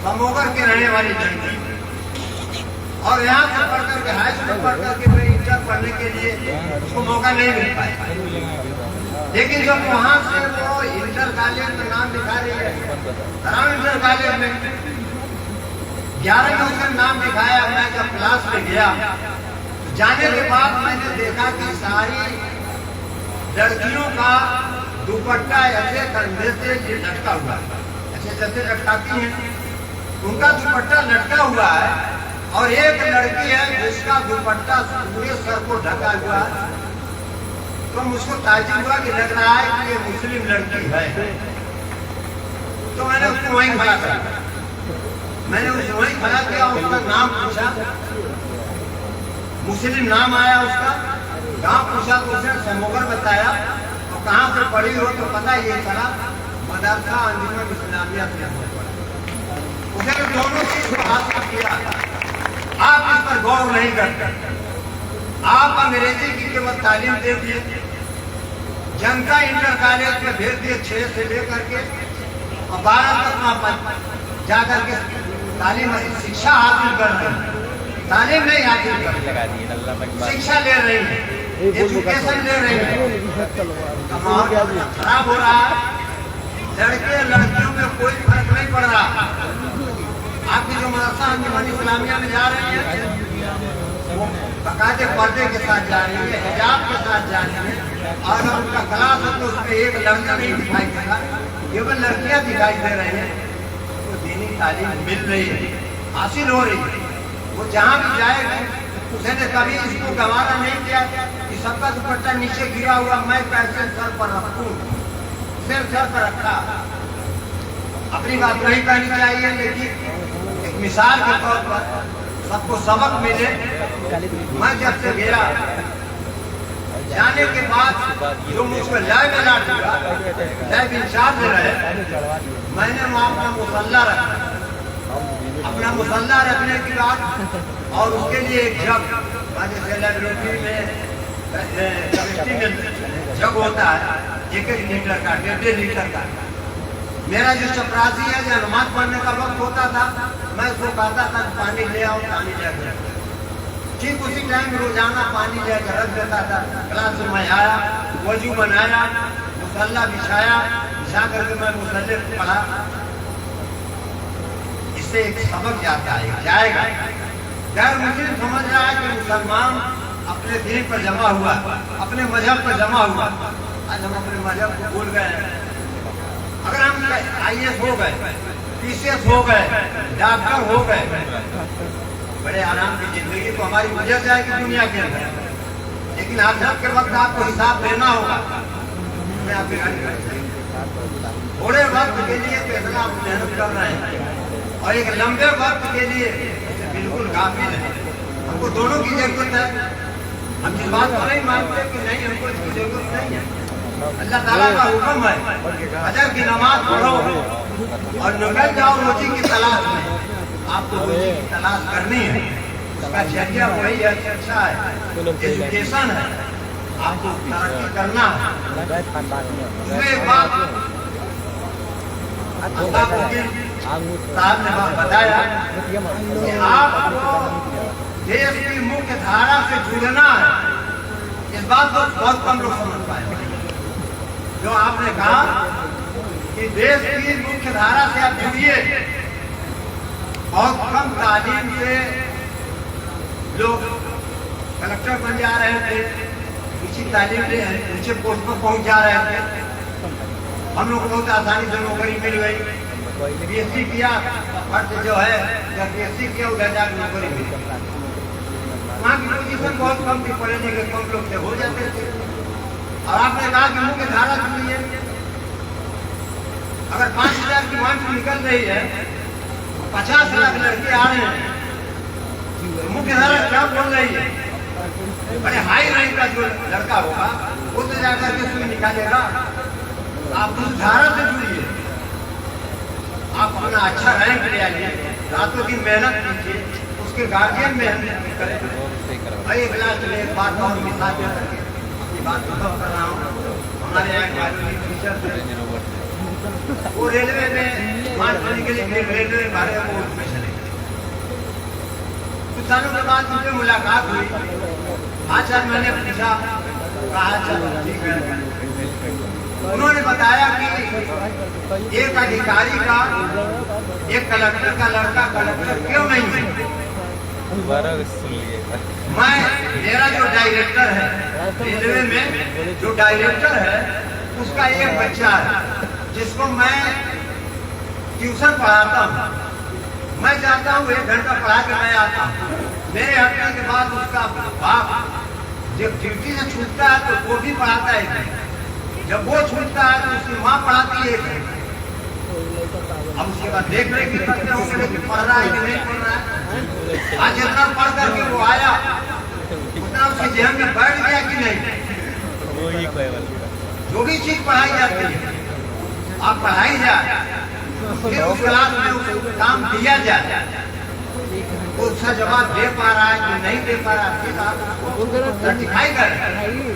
Speaker 10: समोगर के रहने वाली लड़की, और यहाँ से पढ़ करके हाई स्कूल पढ़ करके फिर इंटर पढ़ने के लिए उसको मौका नहीं मिल पाया। लेकिन जब वहाँ से वो इंटर कॉलेज में नाम लिखा रही है, करान इंटर कॉलेज में 11 में उसका नाम लिखाया। मैं जब क्लास में गया, जाने के बाद मैंने देखा कि सारी लड़कियों का दुपट्टा ऐसे कंधे से लटका हुआ है, ऐसे जैसे लटकाती हैं, उनका दुपट्टा लटका हुआ है। और एक लड़की है जिसका दुपट्टा पूरे सर को ढका हुआ है। तो मुझको ताज्जुब हुआ कि लग रहा है कि ये मुस्लिम लड़की है। तो मैंने उसको वहीं खड़ा कर दिया, मैंने उसे वहीं खड़ा किया, उसका नाम पूछा, मुस्लिम नाम आया उसका, गाँव पूछा तो उसने समोगर बताया। और कहाँ से पढ़ी हो तो पता ये चला मदरसा अंजुमन इस्लामिया से। उसने दोनों चीज को हासिल किया। आप इस पर गौर नहीं करते, आप अंग्रेजी की केवल तालीम दे दिए, जनता इंटर कॉलेज में भेज दिए 6 से लेकर के और 12 तक वहाँ जाकर के तालीम शिक्षा हासिल कर रहे हैं। तालीम नहीं हासिल कर रहे, शिक्षा ले रही है, एजुकेशन ले रही है। खराब हो रहा है, लड़के लड़कियों में कोई फर्क नहीं पड़ रहा। आपकी जो मदरसा अंजुमन इस्लामिया में जा रही है, वो बाकायदे पर्दे के साथ जा रही है, हिजाब के साथ जा रही है। और अगर उनका क्लास है तो उसमें एक लड़का नहीं दिखाई देगा, केवल लड़कियां दिखाई दे रही हैं। तो दीनी तालीम मिल रही है, हासिल हो रही है। वो जहाँ भी जाएगा, उसने कभी इसको गवारा नहीं किया कि सबका दुपट्टा नीचे गिरा हुआ, मैं कैसे सर पर रखूं, सिर सर पर रखा। अपनी बात नहीं कहनी चाहिए, लेकिन एक मिसाल के तौर पर सबको सबक मिले। मैं जब से गया, जाने के बाद जो मुझको लैब अलॉट हुआ, लैब इंचार्ज रहे, मैंने वहाँ अपना मुसल्ला रखा। अपना मुसल्ला रखने के बाद और उसके लिए एक जग, जैसे लेबोरेटरी में केमिस्ट्री में जग होता है 1-1 लीटर का, 1.5 लीटर का। मेरा जो चपरासी है, जो नमाज पढ़ने का वक्त होता था, मैं उसको कहता था पानी ले आओ, पानी ले आओ। ठीक उसी टाइम रोजाना पानी लेकर रख देता था। क्लास में मैं आया, वजू बनाया, मुसल्ला बिछाया, बिछा करके मैं मुसल्ले पढ़ा। इससे एक सबक जाता है, जाएगा गैर मुस्लिम समझ रहा है कि मुसलमान अपने दीन पर जमा हुआ, अपने मजहब पर जमा हुआ। आज हम अपने मजहब को भूल गए हैं। अगर हम IAS हो गए, PCS हो गए, डॉक्टर हो गए, बड़े आराम की जिंदगी तो हमारी गुजर जाएगी दुनिया के अंदर, लेकिन आखिरत के वक्त आपको हिसाब देना होगा। मैं आपके थोड़े वक्त के लिए तो इतना आप मेहनत कर रहे हैं और एक लंबे वक्त के लिए बिल्कुल काफिल है। हमको दोनों की जरूरत है। हम इस बात को नहीं मानते कि नहीं हमको इसकी जरूरत नहीं है। अल्लाह ताला का हुक्म है फजर की नमाज पढ़ो और निकल जाओ रोजी की तलाश में। आपको रोजी की तलाश करनी है, उसका जरिया वही है, शिक्षा है, एजुकेशन है, आपको तरक्की करना है। उसमें एक बात साहब ने बताया कि आपको देश की मुख्य धारा से जुड़ना है। इस बात को बहुत कम लोग समझ पाए। जो आपने कहा कि देश की मुख्य धारा से आप जुड़िए, बहुत कम तालीम से लोग कलेक्टर बन जा रहे थे, ऊंची तालीम से ऊंचे पोस्ट पर पहुंच जा रहे थे। हम लोग को बहुत आसानी से नौकरी मिल गई। BSc किया, अर्थ जो है जब BSc किया उधर जाकर नौकरी मिली। वहाँ की पोजीशन बहुत कम थी, पढ़ने के कम लोग थे, हो जाते थे। और आपने कहा कि मुख्य धारा सुनिए, अगर 5,000 की मांग निकल रही है, 50 लाख लड़के आ रहे हैं, तो मुख्य धारा क्या बोल रही है? बड़े हाई रैंक का जो लड़का होगा वो तो जाकर के सुई निकालेगा। आप उस धारा से जुड़िए, आप अपना अच्छा रैंक ले आइए, रातों दिन मेहनत कीजिए, उसके गार्जियन मेहनत करें। भाई एक लास्ट में एक बात और मिसाल दे सके, अपनी बात खत्म कर रहा हूँ। हमारे यहाँ टीचर थे, वो रेलवे में मार्च करने के लिए रेलवे भाड़े वो उसमें चले गए। कुछ सालों के बाद मुझे मुलाकात हुई। अच्छा मैंने पूछा, कहा चलो ठीक है। उन्होंने बताया कि एक अधिकारी का, एक कलेक्टर का लड़का कलेक्टर क्यों नहीं है? मेरा जो डायरेक्टर है रेलवे में, जो डायरेक्टर है उसका एक बच्चा है जिसको मैं ट्यूशन पढ़ाता हूँ। मैं चाहता हूँ 1 घंटा पढ़ा के मैं आता हूँ। मेरे हटने के बाद उसका बाप जब ड्यूटी से छूटता है तो वो भी पढ़ाता है। जब वो छूटता है तो उसकी माँ पढ़ाती है। अब उसके बाद देख रहे कि करते होंगे कि पढ़ रहा है कि नहीं पढ़ रहा है। आज जितना पढ़ करके वो आया उतना उसके जहन में बैठ गया कि नहीं। जो भी चीज पढ़ाई जाती है आप पढ़ाई जाए, फिर उस क्लास में उस काम दिया जाए, वो उसका जवाब दे पा रहा है कि नहीं दे पा रहा है, आप सर्टिफाई करें,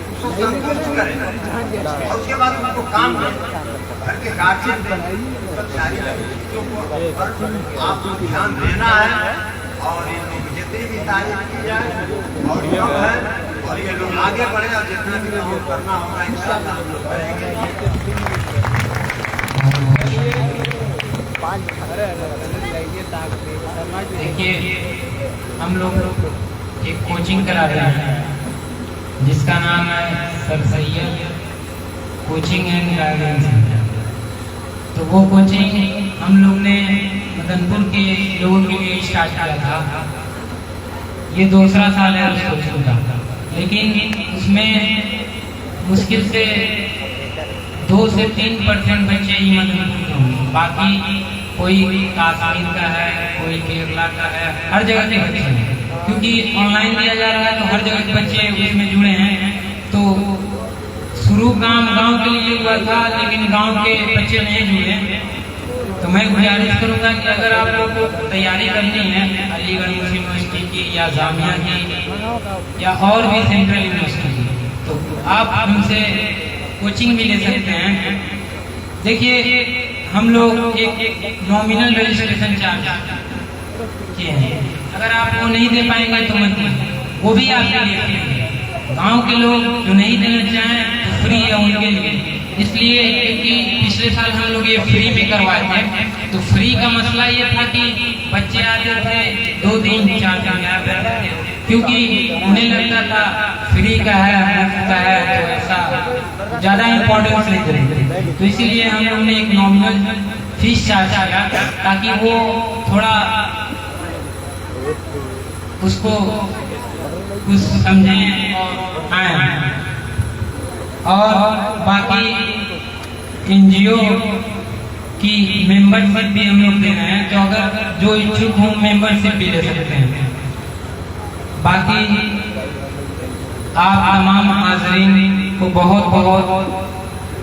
Speaker 10: उसको संतुष्ट करें और उसके बाद उनको काम दें। घर के गार्जियन दें, सब सारी चीजों को आपको ध्यान देना है। और इन लोग जितनी भी तारीफ की जाए और जो है, और ये लोग आगे बढ़े और जितना भी लोग करना होगा इंशाअल्लाह हम लोग करेंगे।
Speaker 2: देखिए, हम लोग एक कोचिंग करा रहे हैं जिसका नाम है sir Syed coaching and guidance centre. तो वो कोचिंग हम लोग ने मदनपुर के लोगों के लिए स्टार्ट किया था। ये दूसरा साल है उस कोचिंग का, लेकिन उसमें मुश्किल से 2 से 3% बच्चे ही मदनपुर के होंगे। बाकी कोई कश्मीर का है, कोई केरला का है, हर जगह के बच्चे हैं। क्योंकि ऑनलाइन दिया जा रहा है तो हर जगह के बच्चे उसमें जुड़े हैं। तो शुरू गांव के लिए हुआ था, लेकिन गांव के बच्चे नहीं जुड़े। तो मैं गुजारिश करूंगा कि अगर आप लोग को तैयारी करनी है अलीगढ़ मुस्लिम यूनिवर्सिटी की या जामिया की या और भी सेंट्रल यूनिवर्सिटी की, तो आप हमसे कोचिंग भी ले सकते हैं। देखिए, हम लोग एक नॉमिनल रजिस्ट्रेशन चार्ज किए हैं। अगर आप वो नहीं दे पाएंगे तो मत दीजिए, वो भी आपके लिए फ्री है। गाँव के लोग जो नहीं देना चाहें तो फ्री है उनके लिए। इसलिए क्योंकि पिछले साल हम लोग ये फ्री में करवाए थे, तो फ्री का मसला ये था कि बच्चे आते थे 2 दिन 4 दिन यहाँ पे रहते थे, क्योंकि उन्हें लगता था फ्री का है मुफ्त का है, तो ऐसा ज्यादा इम्पोर्टेंस लेते थे। तो इसीलिए हम लोग ने एक नॉमिनल फीस चार्ज किया ताकि वो थोड़ा उसको कुछ समझें और आए। और बाकी एनजीओ की मेंबरशिप भी हम लोग दे रहे हैं, तो अगर जो इच्छुक हो मेंबरशिप भी ले सकते हैं। बाकी आप तमाम हाज़रीन को बहुत बहुत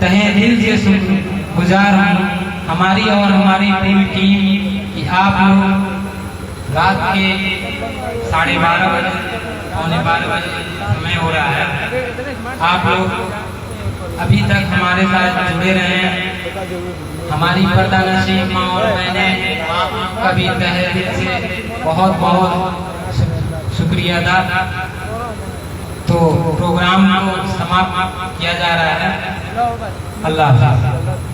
Speaker 2: तहे दिल से शुक्रगुजार हूँ, हमारी और हमारी पूरी टीम कि आप लोग रात के 12:30 बजे 11:45 बजे समय हो रहा है, आप लोग अभी तक हमारे साथ जुड़े रहे हैं। हमारी प्रधानशी माँ और मैंने आपका भी तहे दिल से बहुत बहुत शुक्रिया अदा। तो प्रोग्राम को समाप्त किया जा रहा है। अल्लाह हाफ़िज़।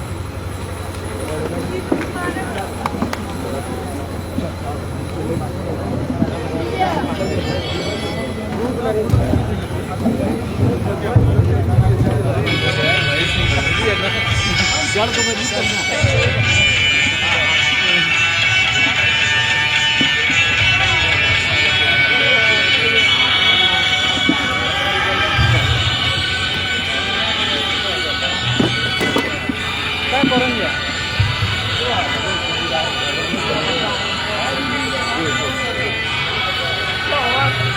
Speaker 11: काय करून घ्या।